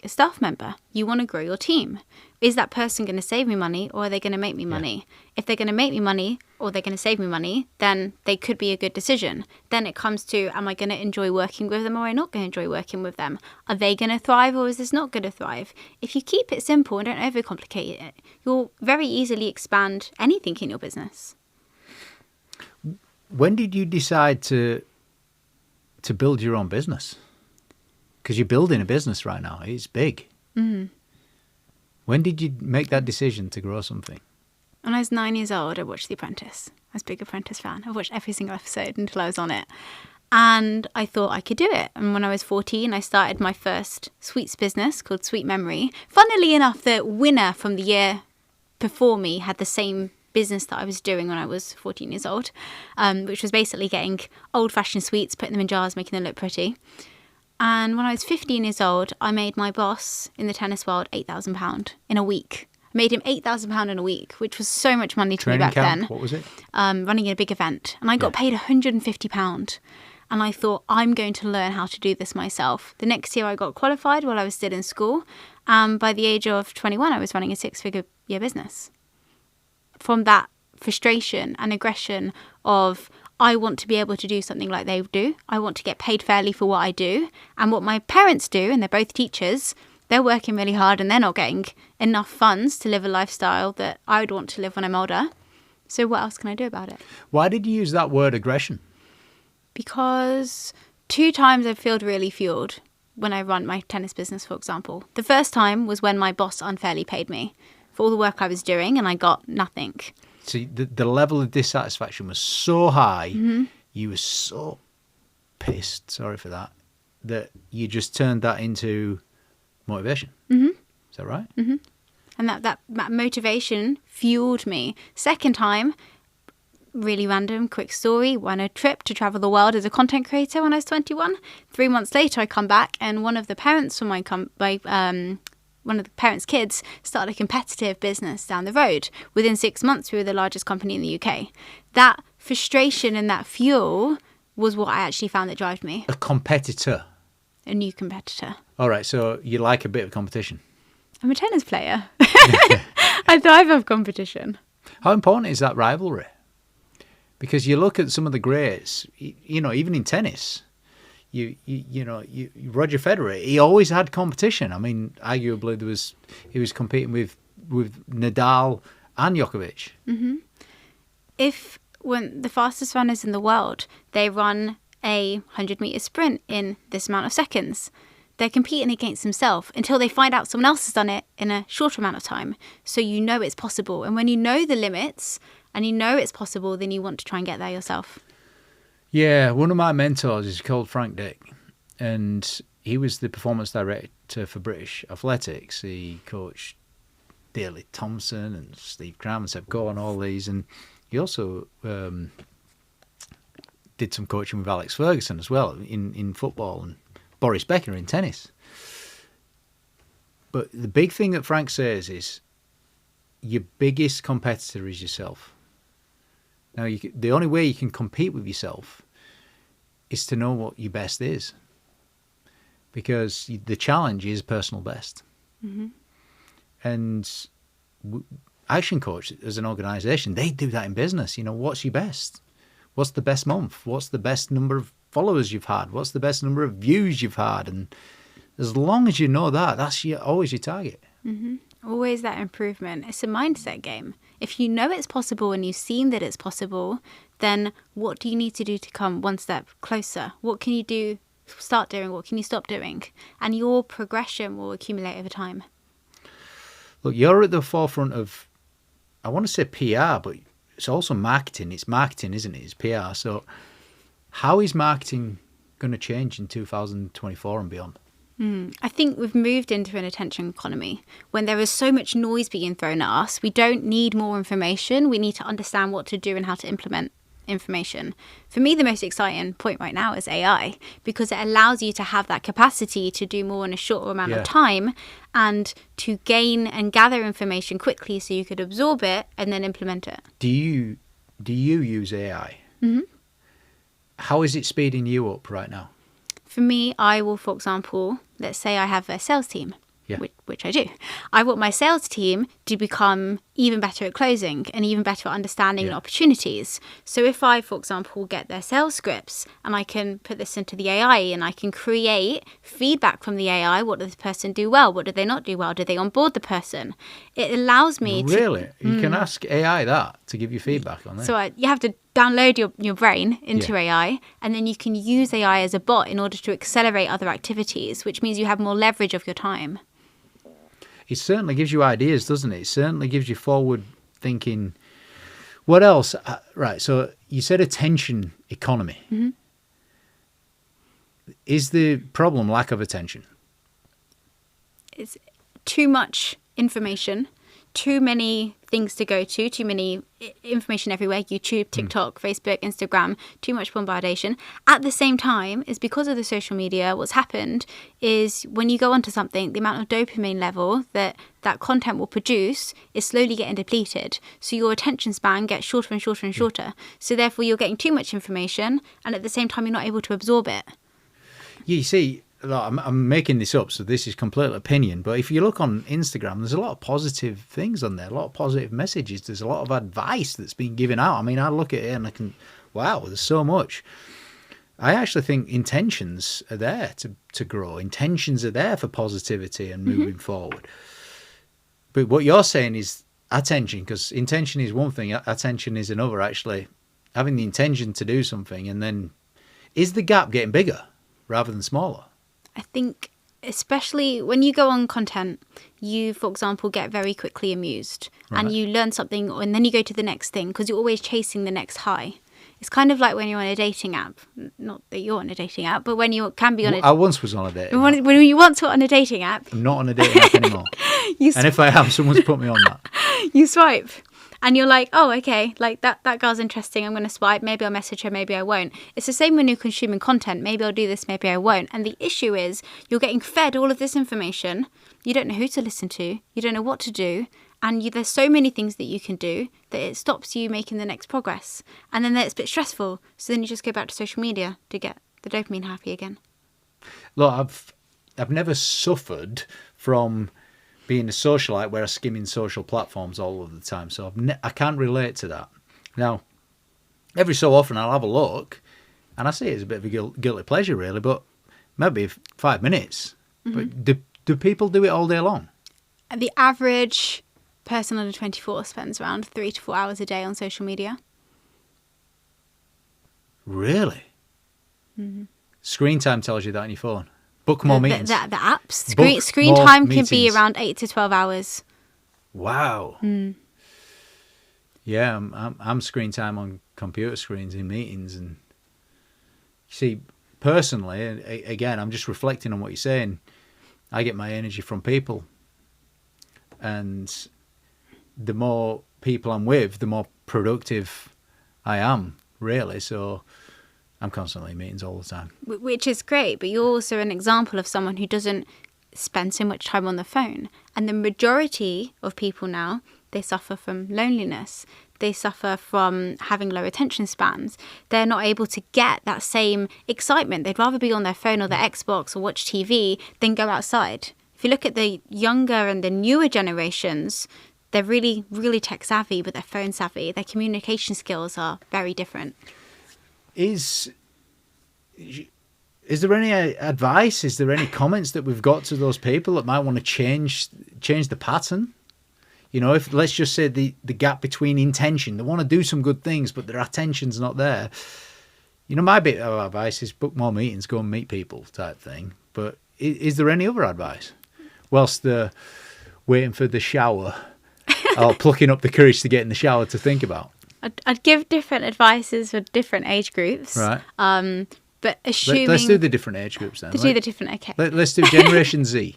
staff member, you want to grow your team. Is that person going to save me money or are they going to make me money? If they're going to make me money or they're going to save me money, then they could be a good decision. Then it comes to, am I going to enjoy working with them or am I not going to enjoy working with them? Are they going to thrive or is this not going to thrive? If you keep it simple and don't overcomplicate it, you'll very easily expand anything in your business. When did you decide to build your own business? Because you're building a business right now. It's big. When did you make that decision to grow something? When I was 9 years old, I watched The Apprentice. I was a big Apprentice fan. I watched every single episode until I was on it. And I thought I could do it. And when I was 14, I started my first sweets business called Sweet Memory. Funnily enough, the winner from the year before me had the same business that I was doing when I was 14 years old, which was basically getting old-fashioned sweets, putting them in jars, making them look pretty. And when I was 15 years old, I made my boss in the tennis world £8,000 in a week. I made him £8,000 in a week, which was so much money to me back then. What was it? Running a big event. And I got paid £150. And I thought, I'm going to learn how to do this myself. The next year I got qualified while I was still in school. By the age of 21, I was running a 6-figure year business. From that frustration and aggression of, I want to be able to do something like they do. I want to get paid fairly for what I do. And what my parents do, and they're both teachers, they're working really hard and they're not getting enough funds to live a lifestyle that I would want to live when I'm older. So what else can I do about it? Why did you use that word aggression? Because 2 times I've felt really fueled when I run my tennis business, for example. The first time was when my boss unfairly paid me for all the work I was doing and I got nothing. So the level of dissatisfaction was so high, you were so pissed, sorry for that, that you just turned that into motivation. Is that right? And that motivation fueled me. Second time, Really random, quick story. Went on a trip to travel the world as a content creator when I was 21. 3 months later, I come back, and one of the parents from one of the parents' kids started a competitive business down the road. Within 6 months, we were the largest company in the UK. That frustration and that fuel was what I actually found that drove me. A competitor. A new competitor. All right, so you like a bit of competition. I'm a tennis player. I thrive off competition. How important is that rivalry? Because you look at some of the greats, you know, even in tennis, you Roger Federer, he always had competition. I mean, arguably he was competing with Nadal and Djokovic. Mm-hmm. When the fastest runners in the world, they run a 100-meter sprint in this amount of seconds, they're competing against themselves until they find out someone else has done it in a shorter amount of time. So you know it's possible. And when you know the limits and you know it's possible, then you want to try and get there yourself. Yeah, one of my mentors is called Frank Dick, and he was the performance director for British Athletics. He coached Daley Thompson and Steve Cram and Seb Coe and all these, and he also did some coaching with Alex Ferguson as well in football, and Boris Becker in tennis. But the big thing that Frank says is your biggest competitor is yourself. Now, the only way you can compete with yourself is to know what your best is, because the challenge is personal best. Mm-hmm. And ActionCOACH as an organisation, they do that in business. You know, what's your best? What's the best month? What's the best number of followers you've had? What's the best number of views you've had? And as long as you know that, that's always your target. Mm-hmm. Always that improvement. It's a mindset game. If you know it's possible and you've seen that it's possible, then what do you need to do to come one step closer? What can you start doing? What can you stop doing? And your progression will accumulate over time. Look, you're at the forefront of, I want to say PR, but it's also marketing. It's marketing, isn't it? It's PR. So how is marketing going to change in 2024 and beyond? I think we've moved into an attention economy. When there is so much noise being thrown at us, we don't need more information. We need to understand what to do and how to implement information. For me, the most exciting point right now is AI, because it allows you to have that capacity to do more in a shorter amount of time and to gain and gather information quickly so you could absorb it and then implement it. Do you use AI? Mm-hmm. How is it speeding you up right now? For me, I will, for example, let's say I have a sales team, which I do. I want my sales team to become even better at closing and even better at understanding opportunities. So if I, for example, get their sales scripts and I can put this into the AI and I can create feedback from the AI, what did this person do well? What did they not do well? Did they onboard the person? It allows me to... Really? You can ask AI that to give you feedback on that? So you have to download your brain into AI, and then you can use AI as a bot in order to accelerate other activities, which means you have more leverage of your time. It certainly gives you ideas, doesn't it? It certainly gives you forward thinking. What else? Right, so you said attention economy. Mm-hmm. Is the problem lack of attention? It's too much information, too many things to go to, too many information everywhere, YouTube, TikTok, Facebook, Instagram, too much bombardation. At the same time, is because of the social media, what's happened is when you go onto something, the amount of dopamine level that content will produce is slowly getting depleted. So your attention span gets shorter and shorter and shorter. So therefore you're getting too much information and at the same time you're not able to absorb it. You see, I'm making this up, so this is complete opinion, but if you look on Instagram, there's a lot of positive things on there, a lot of positive messages. There's a lot of advice that's been given out. I mean, I look at it and I can, wow, there's so much. I actually think intentions are there to grow. Intentions are there for positivity and moving forward. But what you're saying is attention, because intention is one thing, attention is another, actually. Having the intention to do something, and then is the gap getting bigger rather than smaller? I think especially when you go on content, you, for example, get very quickly amused and you learn something and then you go to the next thing because you're always chasing the next high. It's kind of like when you're on a dating app. Not that you're on a dating app, but when you can be on I once was on a dating app. When you once were on a dating app. I'm not on a dating app anymore. And if I am, someone's put me on that. You swipe. And you're like, oh, okay, like that girl's interesting. I'm going to swipe. Maybe I'll message her. Maybe I won't. It's the same when you're consuming content. Maybe I'll do this. Maybe I won't. And the issue is you're getting fed all of this information. You don't know who to listen to. You don't know what to do. And there's so many things that you can do that it stops you making the next progress. And then it's a bit stressful. So then you just go back to social media to get the dopamine happy again. Look, I've never suffered from being a socialite where I'm skimming social platforms all of the time. So I can't relate to that. Now, every so often I'll have a look and I see it as a bit of a guilty pleasure really, but maybe 5 minutes. But do people do it all day long? The average person under 24 spends around 3 to 4 hours a day on social media. Really? Screen time tells you that on your phone. Book more meetings. The apps. Screen time can be around 8 to 12 hours. Wow. Yeah, I'm screen time on computer screens in meetings. And see, personally, again, I'm just reflecting on what you're saying. I get my energy from people. And the more people I'm with, the more productive I am, really. So I'm constantly in meetings all the time. Which is great, but you're also an example of someone who doesn't spend so much time on the phone. And the majority of people now, they suffer from loneliness. They suffer from having low attention spans. They're not able to get that same excitement. They'd rather be on their phone or their Xbox or watch TV than go outside. If you look at the younger and the newer generations, they're really, really tech savvy, but they're phone savvy. Their communication skills are very different. Is there any advice? Is there any comments that we've got to those people that might want to change the pattern? You know, if let's just say the gap between intention, they want to do some good things, but their attention's not there. You know, my bit of advice is book more meetings, go and meet people type thing. But is there any other advice? Whilst they're waiting for the shower or plucking up the courage to get in the shower to think about. I'd give different advices for different age groups. Right. But assuming... Let's do the different age groups then. Do the different... Okay. Let's do Generation Z.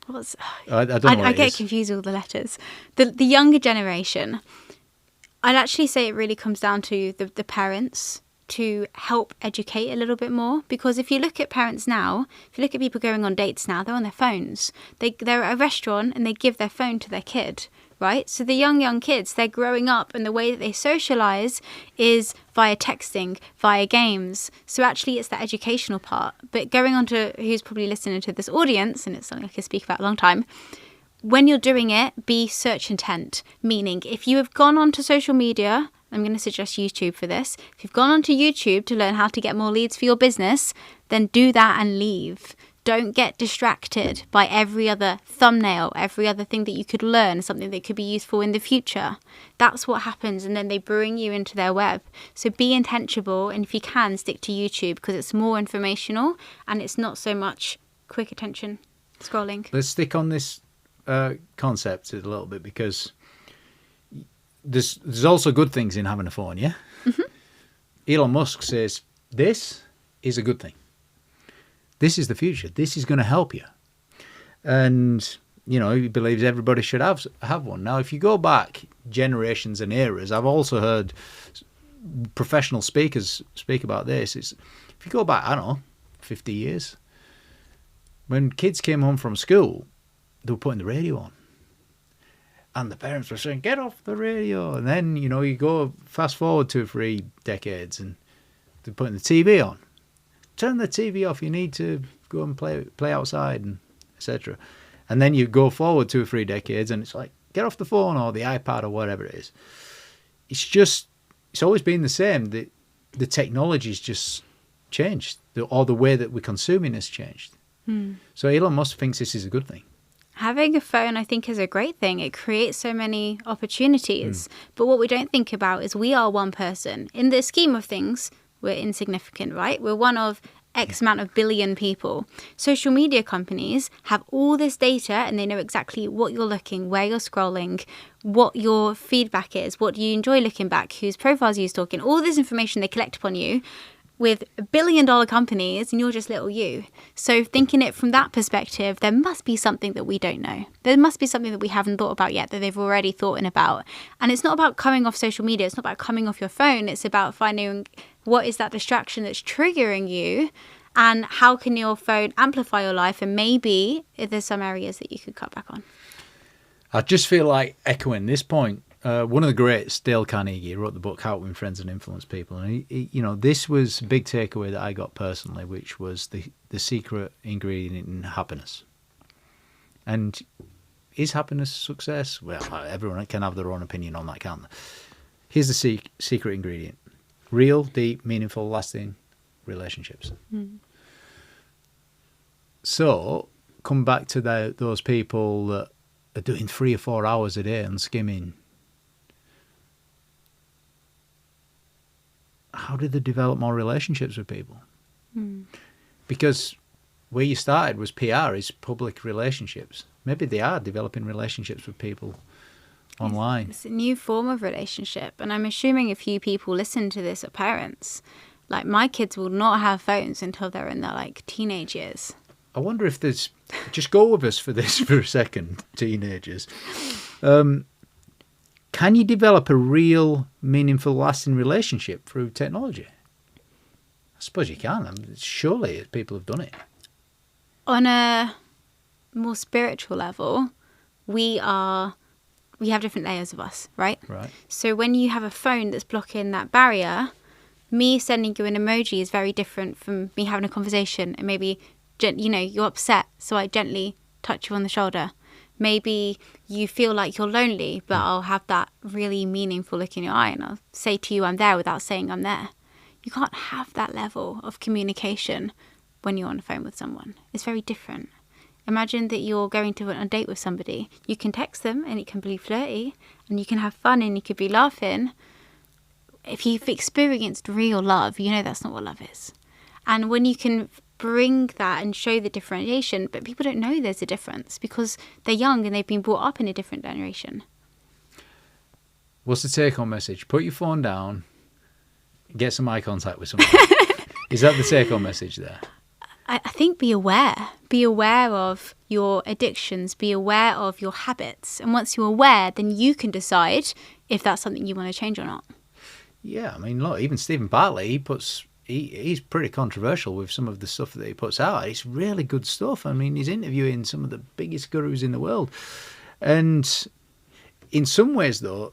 I don't know what I get confused with all the letters. The younger generation, I'd actually say it really comes down to the parents to help educate a little bit more. Because if you look at parents now, if you look at people going on dates now, they're on their phones. They're at a restaurant and they give their phone to their kid. Right? So the young kids, they're growing up and the way that they socialize is via texting, via games. So actually it's that educational part. But going on to who's probably listening to this audience, and it's something I can speak about a long time, when you're doing it, be search intent. Meaning if you have gone onto social media, I'm going to suggest YouTube for this. If you've gone onto YouTube to learn how to get more leads for your business, then do that and leave. Don't get distracted by every other thumbnail, every other thing that you could learn, something that could be useful in the future. That's what happens, and then they bring you into their web. So be intentional, and if you can, stick to YouTube because it's more informational and it's not so much quick attention scrolling. Let's stick on this concept a little bit because there's also good things in having a phone, yeah? Mm-hmm. Elon Musk says this is a good thing. This is the future. This is going to help you. And, you know, he believes everybody should have one. Now, if you go back generations and eras, I've also heard professional speakers speak about this. If you go back, I don't know, 50 years, when kids came home from school, they were putting the radio on. And the parents were saying, get off the radio. And then, you know, you go fast forward 2 or 3 decades and they're putting the TV on. Turn the TV off. You need to go and play outside, and etc. And then you go forward 2 or 3 decades, and it's like get off the phone or the iPad or whatever it is. It's always been the same. The technology's just changed, or the way that we're consuming has changed. So Elon Musk thinks this is a good thing. Having a phone, I think, is a great thing. It creates so many opportunities. But what we don't think about is we are one person. In the scheme of things, we're insignificant, right? We're one of X amount of billion people. Social media companies have all this data and they know exactly what you're looking, where you're scrolling, what your feedback is, what do you enjoy looking back, whose profiles are you stalking. All this information they collect upon you. with $1 billion companies and you're just little you. So thinking it from that perspective, there must be something that we don't know. There must be something that we haven't thought about yet that they've already thought about. And it's not about coming off social media. It's not about coming off your phone. It's about finding what is that distraction that's triggering you and how can your phone amplify your life. And maybe if there's some areas that you could cut back on. I just feel like echoing this point. One of the greats, Dale Carnegie, wrote the book How to Win Friends and Influence People, and this was a big takeaway that I got personally, which was the secret ingredient in happiness. And is happiness success? Well, everyone can have their own opinion on that, can't they? Here's the secret ingredient: real, deep, meaningful, lasting relationships. So come back to those people that are doing 3 or 4 hours a day and skimming. How did they develop more relationships with people? Because where you started was PR, is public relationships. Maybe they are developing relationships with people online. It's a new form of relationship. And I'm assuming a few people listen to this are parents. Like, my kids will not have phones until they're in their teenage years. I wonder if there's, just go with us for this for a second, teenagers. Can you develop a real, meaningful, lasting relationship through technology? I suppose you can. Surely people have done it. On a more spiritual level, we have different layers of us, right? Right. So when you have a phone that's blocking that barrier, me sending you an emoji is very different from me having a conversation and maybe, you're upset, so I gently touch you on the shoulder. Maybe you feel like you're lonely, but I'll have that really meaningful look in your eye and I'll say to you, I'm there, without saying I'm there. You can't have that level of communication when you're on the phone with someone. It's very different. Imagine that you're going to a date with somebody. You can text them and it can be flirty and you can have fun and you could be laughing. If you've experienced real love, you know that's not what love is. And when you can bring that and show the differentiation, but people don't know there's a difference because they're young and they've been brought up in a different generation. What's the take-home message? Put your phone down, get some eye contact with someone. Is that the take-home message there? I think be aware. Be aware of your addictions. Be aware of your habits. And once you're aware, then you can decide if that's something you want to change or not. Yeah, I mean, look, even Stephen Bartlett, he's pretty controversial with some of the stuff that he puts out. It's really good stuff. I mean, he's interviewing some of the biggest gurus in the world. And in some ways, though,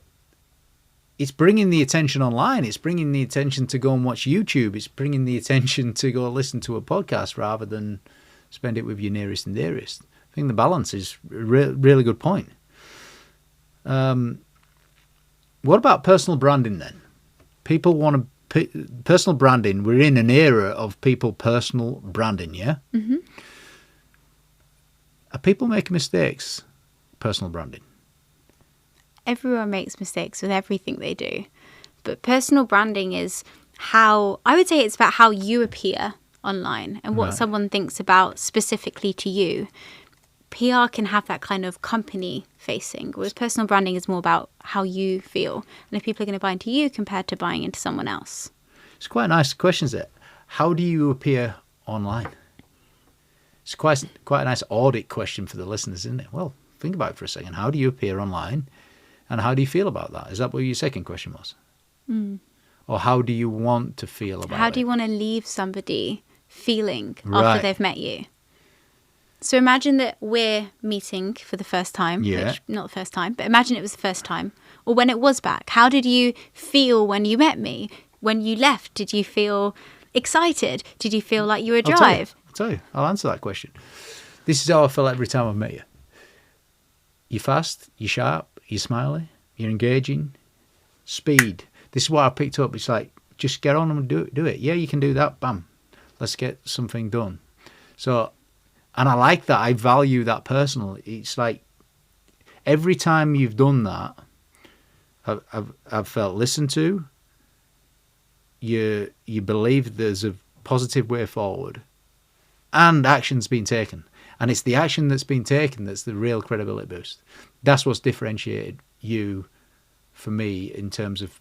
it's bringing the attention online. It's bringing the attention to go and watch YouTube. It's bringing the attention to go listen to a podcast rather than spend it with your nearest and dearest. I think the balance is a really good point. What about personal branding then? People want to... personal branding, we're in an era of people personal branding, yeah? Mm-hmm. Are people making mistakes, personal branding? Everyone makes mistakes with everything they do. But personal branding is I would say it's about how you appear online and what someone thinks about specifically to you. PR can have that kind of company facing, whereas personal branding is more about how you feel and if people are going to buy into you compared to buying into someone else. It's quite a nice question, is it? How do you appear online? It's quite a nice audit question for the listeners, isn't it? Well, think about it for a second. How do you appear online and how do you feel about that? Is that what your second question was? Or how do you want to feel about it? How do you want to leave somebody feeling after they've met you? So imagine that we're meeting for the first time. Yeah. Which, not the first time, but imagine it was the first time. Or when it was back. How did you feel when you met me? When you left, did you feel excited? Did you feel like you were drive? I'll tell you. I'll answer that question. This is how I felt every time I've met you. You're fast, you're sharp, you're smiley, you're engaging. Speed. This is what I picked up. It's like, just get on and do it. Yeah, you can do that. Bam. Let's get something done. So... and I like that. I value that personally. It's like every time you've done that, I've felt listened to. You believe there's a positive way forward, and action's been taken. And it's the action that's been taken that's the real credibility boost. That's what's differentiated you, for me, in terms of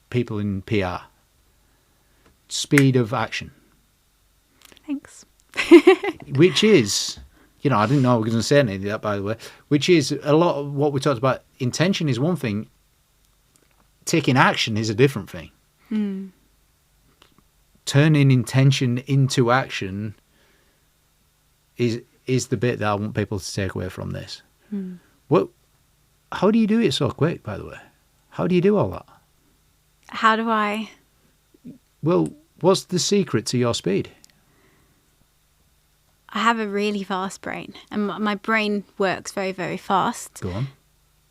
people in PR. speed of action. Thanks. Which is, I didn't know I was going to say any of that, by the way, which is a lot of what we talked about. Intention is one thing. Taking action is a different thing. Turning intention into action is the bit that I want people to take away from this. How do you do it so quick, by the way? How do you do all that? How do I? Well, what's the secret to your speed? I have a really fast brain, and my brain works very, very fast. Go on.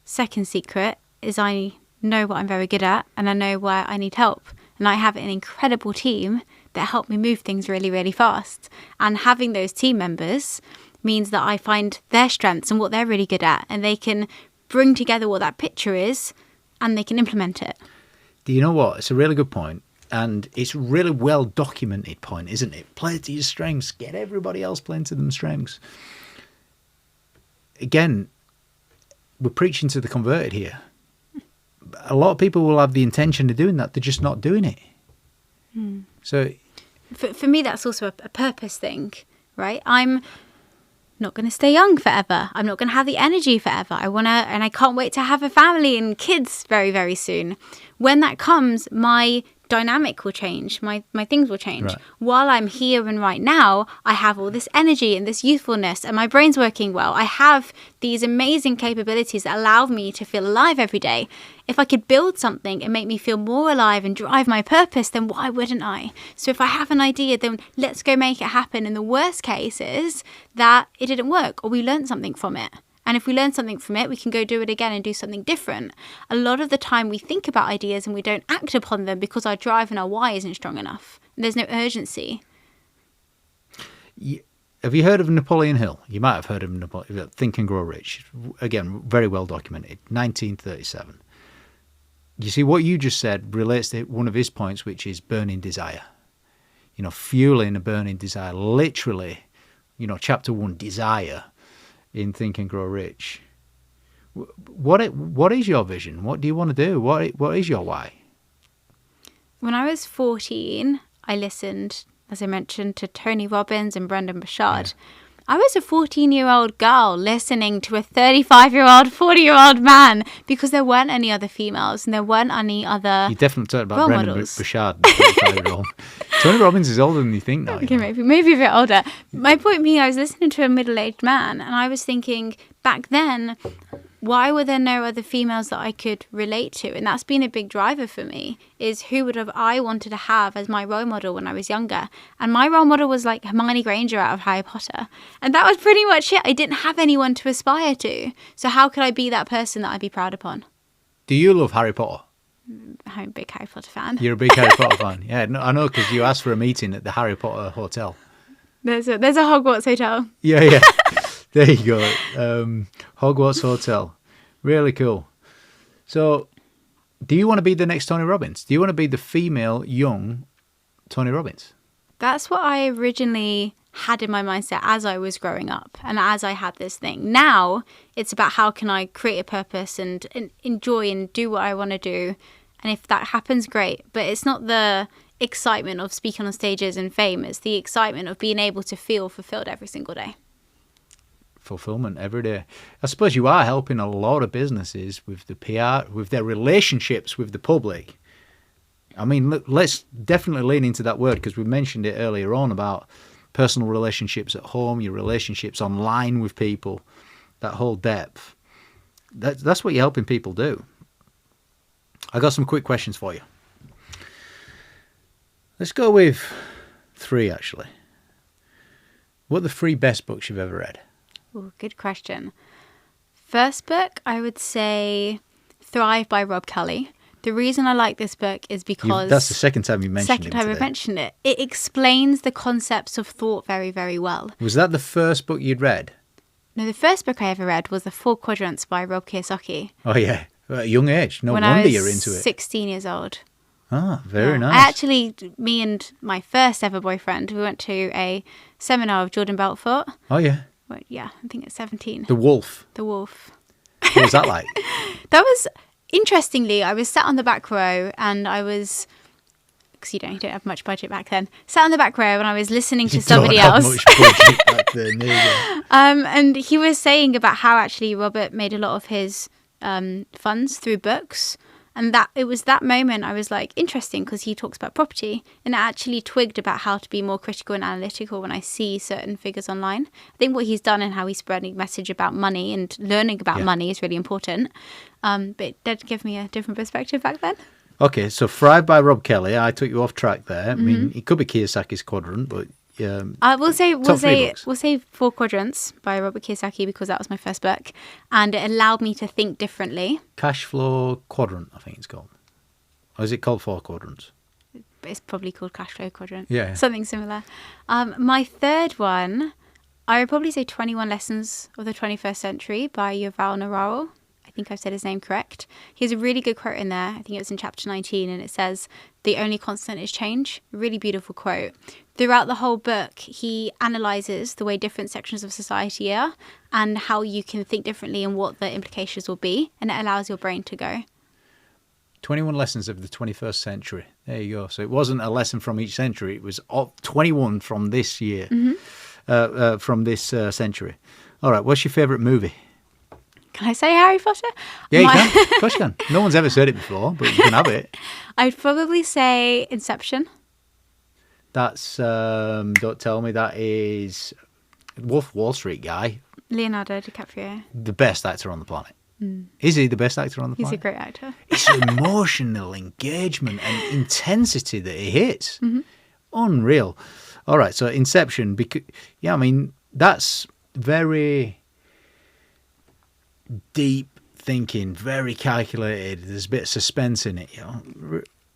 Second secret is I know what I'm very good at, and I know where I need help. And I have an incredible team that help me move things really, really fast. And having those team members means that I find their strengths and what they're really good at, and they can bring together what that picture is, and they can implement it. Do you know what? It's a really good point. And it's a really well documented point, isn't it? Play to your strengths. Get everybody else playing to them strengths. Again, we're preaching to the converted here. A lot of people will have the intention of doing that. They're just not doing it. So, for me, that's also a purpose thing, right? I'm not going to stay young forever. I'm not going to have the energy forever. And I can't wait to have a family and kids very, very soon. When that comes, my dynamic will change. My things will change. Right. While I'm here and right now, I have all this energy and this youthfulness, and my brain's working well. I have these amazing capabilities that allow me to feel alive every day. If I could build something and make me feel more alive and drive my purpose, then why wouldn't I? So if I have an idea, then let's go make it happen. And the worst case is that it didn't work, or we learned something from it. And if we learn something from it, we can go do it again and do something different. A lot of the time we think about ideas and we don't act upon them because our drive and our why isn't strong enough. There's no urgency. Have you heard of Napoleon Hill? You might have heard of Napoleon. Think and Grow Rich. Again, very well documented. 1937. You see, what you just said relates to one of his points, which is burning desire. Fueling a burning desire. Literally, chapter 1, desire, in Think and Grow Rich. What is your vision? What do you want to do? What is your why? When I was 14, I listened, as I mentioned, to Tony Robbins and Brendon Burchard. Yeah. I was a 14-year-old girl listening to a 35-year-old, 40-year-old man because there weren't any other females and there weren't any other You definitely talked about Brendon Burchard, the 35-year-old. Tony Robbins is older than you think now. Okay, maybe a bit older. My point being, I was listening to a middle-aged man and I was thinking, back then, why were there no other females that I could relate to? And that's been a big driver for me, is who would have I wanted to have as my role model when I was younger. And my role model was like Hermione Granger out of Harry Potter. And that was pretty much it. I didn't have anyone to aspire to. So how could I be that person that I'd be proud upon? Do you love Harry Potter? I'm a big Harry Potter fan. You're a big Harry Potter fan? Yeah, no, I know, because you asked for a meeting at the Harry Potter Hotel. There's a Hogwarts hotel. Yeah. There you go. Hogwarts Hotel. Really cool. So, do you want to be the next Tony Robbins? Do you want to be the female young Tony Robbins? That's what I originally had in my mindset as I was growing up and as I had this thing. Now, it's about how can I create a purpose and enjoy and do what I want to do. And if that happens, great. But it's not the excitement of speaking on stages and fame. It's the excitement of being able to feel fulfilled every single day. Fulfillment every day. I suppose you are helping a lot of businesses with the PR, with their relationships with the public. I mean, let's definitely lean into that word, because we mentioned it earlier on about personal relationships at home, your relationships online with people, that whole depth. That's what you're helping people do. I got some quick questions for you. Let's go with 3, actually. What are the 3 best books you've ever read? Ooh, good question. First book, I would say Thrive by Rob Kelly. The reason I like this book is because... That's the second time you mentioned it. Second time I've mentioned it. It explains the concepts of thought very, very well. Was that the first book you'd read? No, the first book I ever read was The 4 Quadrants by Rob Kiyosaki. Oh, yeah. At a young age. No wonder you're into it. When I was 16 years old. Ah, very nice. I actually, me and my first ever boyfriend, we went to a seminar of Jordan Belfort. Oh, yeah. Well, yeah, I think it's 17. The Wolf. The Wolf. What was that like? That was, interestingly, I was sat on the back row and I was because you don't have much budget back then. Sat in the back row and I was listening to You somebody don't have else. much budget back then, there you go. And he was saying about how actually Robert made a lot of his funds through books. And that it was that moment I was like, interesting, because he talks about property, and I actually twigged about how to be more critical and analytical when I see certain figures online. I think what he's done and how he's spreading message about money and learning about money is really important. But it did give me a different perspective back then. Okay, so Thrive by Rob Kelly. I took you off track there. I mean, it could be Kiyosaki's quadrant, but We'll say top 3 books. 4 Quadrants by Robert Kiyosaki, because that was my first book, and it allowed me to think differently. Cash Flow Quadrant, I think it's called. Or is it called 4 Quadrants? It's probably called Cash Flow Quadrant. Yeah. Something similar. My third one, I would probably say 21 Lessons of the 21st Century by Yuval Noah. I think I've said his name correct. He has a really good quote in there. I think it was in chapter 19, and it says, "The only constant is change." A really beautiful quote. Throughout the whole book, he analyzes the way different sections of society are and how you can think differently and what the implications will be, and it allows your brain to go. 21 Lessons of the 21st Century. There you go. So it wasn't a lesson from each century. It was 21 from this year, from this century. All right, what's your favourite movie? Can I say Harry Potter? Yeah, you can. Of course you can. No one's ever said it before, but you can have it. I'd probably say Inception. That's, don't tell me, that is Wolf Wall Street guy. Leonardo DiCaprio. The best actor on the planet. Is he the best actor on the He's planet? a great actor. It's emotional engagement and intensity that he hits. Unreal. All right, so Inception, because, I mean, that's very deep thinking, very calculated. There's a bit of suspense in it.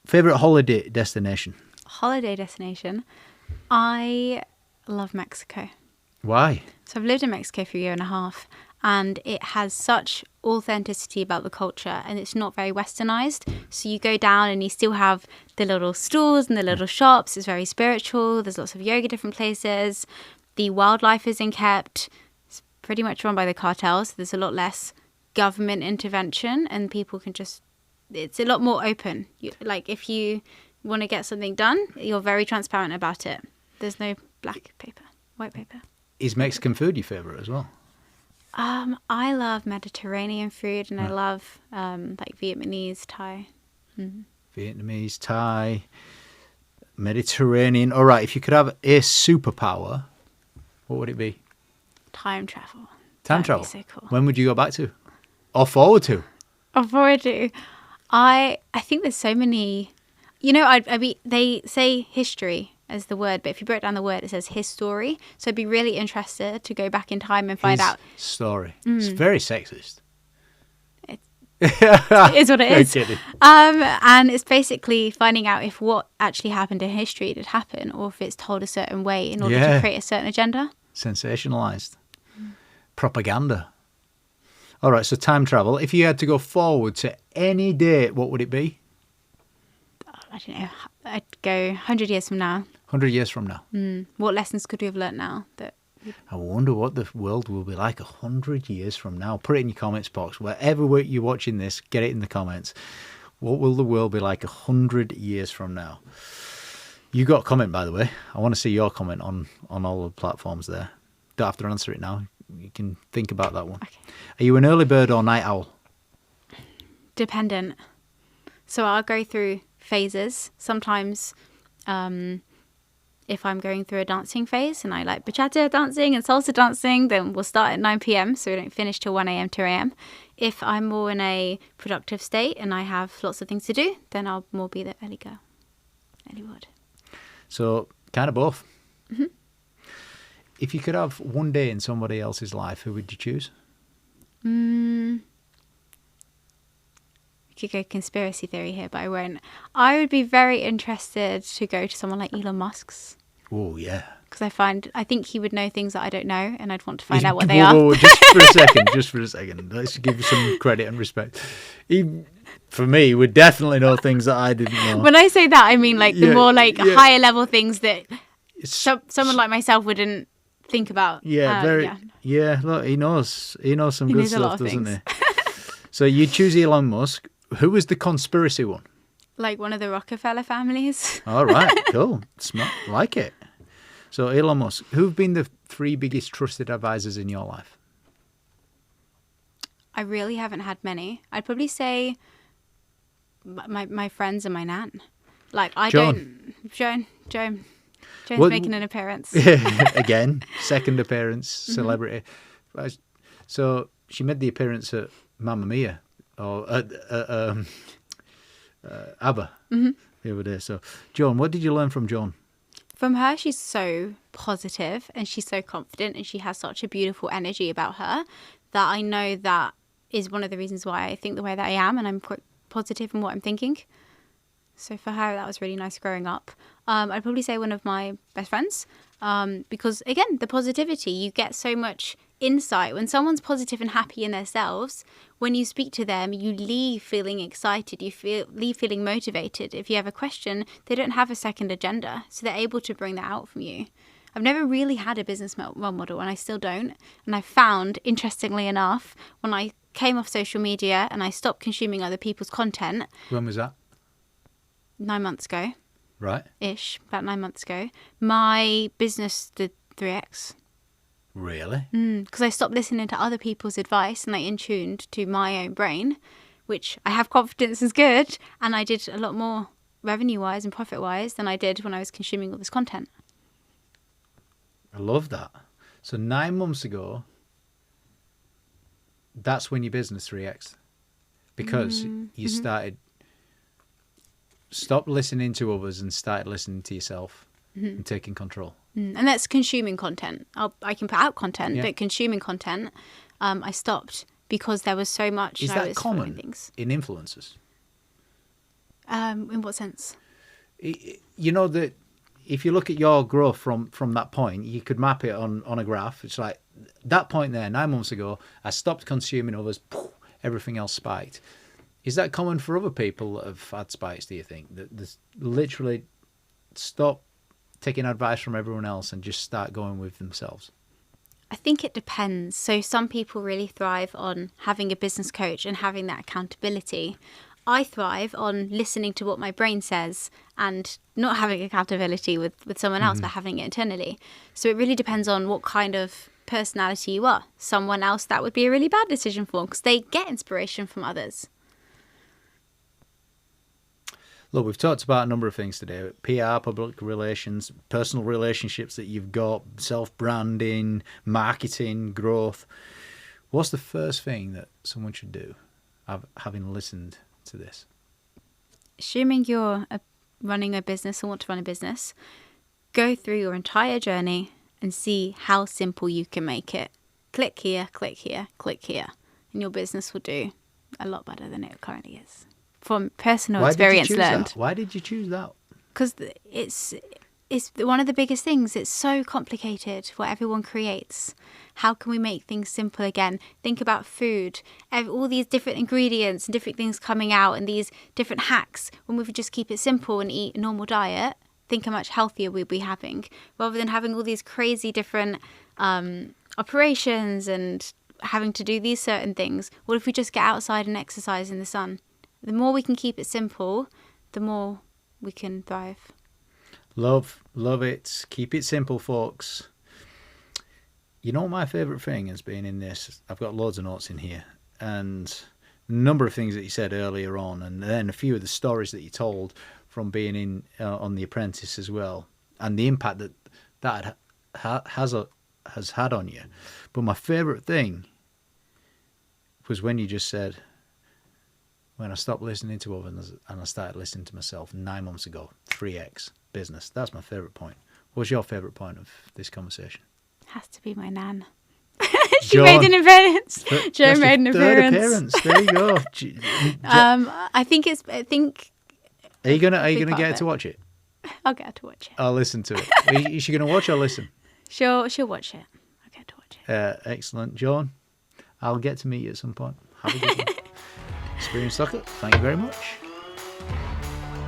Favorite holiday destination? Holiday destination. I love Mexico. Why? So I've lived in Mexico for a year and a half, and it has such authenticity about the culture, and it's not very westernized. So you go down and you still have the little stores and the little shops. It's very spiritual. There's lots of yoga, different places. The wildlife is kept. It's pretty much run by the cartels. There's a lot less government intervention, and people can just, it's a lot more open. Like if you want to get something done, you're very transparent about it. There's no black paper, white paper. Is Mexican food your favourite as well? I love Mediterranean food, and I love like Vietnamese, Thai. Vietnamese, Thai, Mediterranean. All right, if you could have a superpower, what would it be? Time travel. Time That'd travel. be so cool. When would you go back to? Or forward to? Or forward to. I think there's so many. They say history as the word, but if you break down the word, it says his story. So I'd be really interested to go back in time and find out. Story. It's very sexist. It is what it is. No kidding. And it's basically finding out if what actually happened in history did happen, or if it's told a certain way in order to create a certain agenda. Sensationalized. Propaganda. All right, so time travel. If you had to go forward to any date, what would it be? I don't know. I'd go 100 years from now. 100 years from now. What lessons could we have learnt now? I wonder what the world will be like 100 years from now. Put it in your comments box. Wherever you're watching this, get it in the comments. What will the world be like 100 years from now? You got a comment, by the way. I want to see your comment on all the platforms there. Don't have to answer it now. You can think about that one. Okay. Are you an early bird or night owl? Dependent. So I'll go through phases. Sometimes if I'm going through a dancing phase and I like bachata dancing and salsa dancing, then we'll start at 9 p.m. so we don't finish till 1 a.m., 2 a.m. If I'm more in a productive state and I have lots of things to do, then I'll more be the early girl. Early bird. So kind of both. If you could have one day in somebody else's life, who would you choose? We could go conspiracy theory here, but I won't. I would be very interested to go to someone like Elon Musk's. Oh, yeah. Because I think he would know things that I don't know, and I'd want to find out what they are. Whoa, just for a second. Let's give you some credit and respect. He, for me, would definitely know things that I didn't know. When I say that, I mean like the more like higher level things that someone like myself wouldn't think about. Yeah, look, he knows some good knows a lot stuff, of doesn't things. he? So you choose Elon Musk. Who was the conspiracy one? Like one of the Rockefeller families. All right, cool. Smart. Like it. So Elon Musk, who've been the 3 biggest trusted advisors in your life? I really haven't had many. I'd probably say my friends and my nan. Like Joan's making an appearance. Again, second appearance, celebrity. So she made the appearance at Mamma Mia or at ABBA the other day. So, Joan, what did you learn from Joan? From her, she's so positive and she's so confident and she has such a beautiful energy about her that I know that is one of the reasons why I think the way that I am, and I'm quite positive in what I'm thinking. So for her, that was really nice growing up. I'd probably say one of my best friends because, again, the positivity, you get so much insight. When someone's positive and happy in themselves, when you speak to them, you leave feeling excited, leave feeling motivated. If you have a question, they don't have a second agenda, so they're able to bring that out from you. I've never really had a business role model, and I still don't. And I found, interestingly enough, when I came off social media and I stopped consuming other people's content. When was that? 9 months ago. Right. Ish, about 9 months ago. My business did 3x. Really? Because I stopped listening to other people's advice and I in-tuned to my own brain, which I have confidence is good, and I did a lot more revenue-wise and profit-wise than I did when I was consuming all this content. I love that. So 9 months ago, that's when your business 3x, because you stopped listening to others and started listening to yourself and taking control. And that's consuming content. I can put out content, but consuming content, I stopped because there was so much. Is that common in influencers? In what sense? You know that if you look at your growth from that point, you could map it on a graph. It's like that point there, 9 months ago, I stopped consuming others, everything else spiked. Is that common for other people that have had spikes, do you think? That there's literally stop taking advice from everyone else and just start going with themselves? I think it depends. So some people really thrive on having a business coach and having that accountability. I thrive on listening to what my brain says and not having accountability with someone else, but having it internally. So it really depends on what kind of personality you are. Someone else, that would be a really bad decision for because they get inspiration from others. Look, we've talked about a number of things today. PR, public relations, personal relationships that you've got, self-branding, marketing, growth. What's the first thing that someone should do, having listened to this? Assuming you're running a business or want to run a business, go through your entire journey and see how simple you can make it. Click here, click here, click here, and your business will do a lot better than it currently is. From personal experience learned. Why did you choose that? Because it's one of the biggest things. It's so complicated what everyone creates. How can we make things simple again? Think about food. All these different ingredients and different things coming out and these different hacks. When we could just keep it simple and eat a normal diet, think how much healthier we'd be having. Rather than having all these crazy different operations and having to do these certain things. What if we just get outside and exercise in the sun? The more we can keep it simple, the more we can thrive. Love it. Keep it simple, folks. You know what my favourite thing has been in this? I've got loads of notes in here. And a number of things that you said earlier on, and then a few of the stories that you told from being in on The Apprentice as well, and the impact that has had on you. But my favourite thing was when you just said, when I stopped listening to others and I started listening to myself 9 months ago, 3x business. That's my favourite point. What's your favourite point of this conversation? Has to be my nan. She made an appearance. Jo made an appearance. There you go. I think. Are you gonna get her to watch it? I'll get her to watch it. I'll listen to it. Is she gonna watch or listen? She'll watch it. I'll get her to watch it. Excellent, Joan. I'll get to meet you at some point. Have a good one. Sabrina Stocker, thank you very much.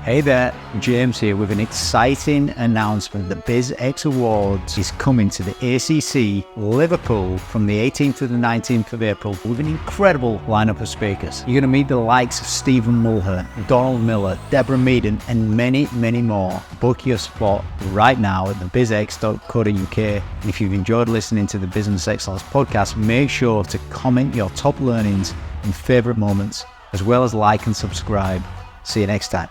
Hey there, James here with an exciting announcement. The BizX Awards is coming to the ACC Liverpool from the 18th to the 19th of April with an incredible lineup of speakers. You're going to meet the likes of Stephen Mulhern, Donald Miller, Deborah Meaden, and many, many more. Book your spot right now at the bizx.co.uk. And if you've enjoyed listening to the Business Excellence podcast, make sure to comment your top learnings and favorite moments, as well as like and subscribe. See you next time.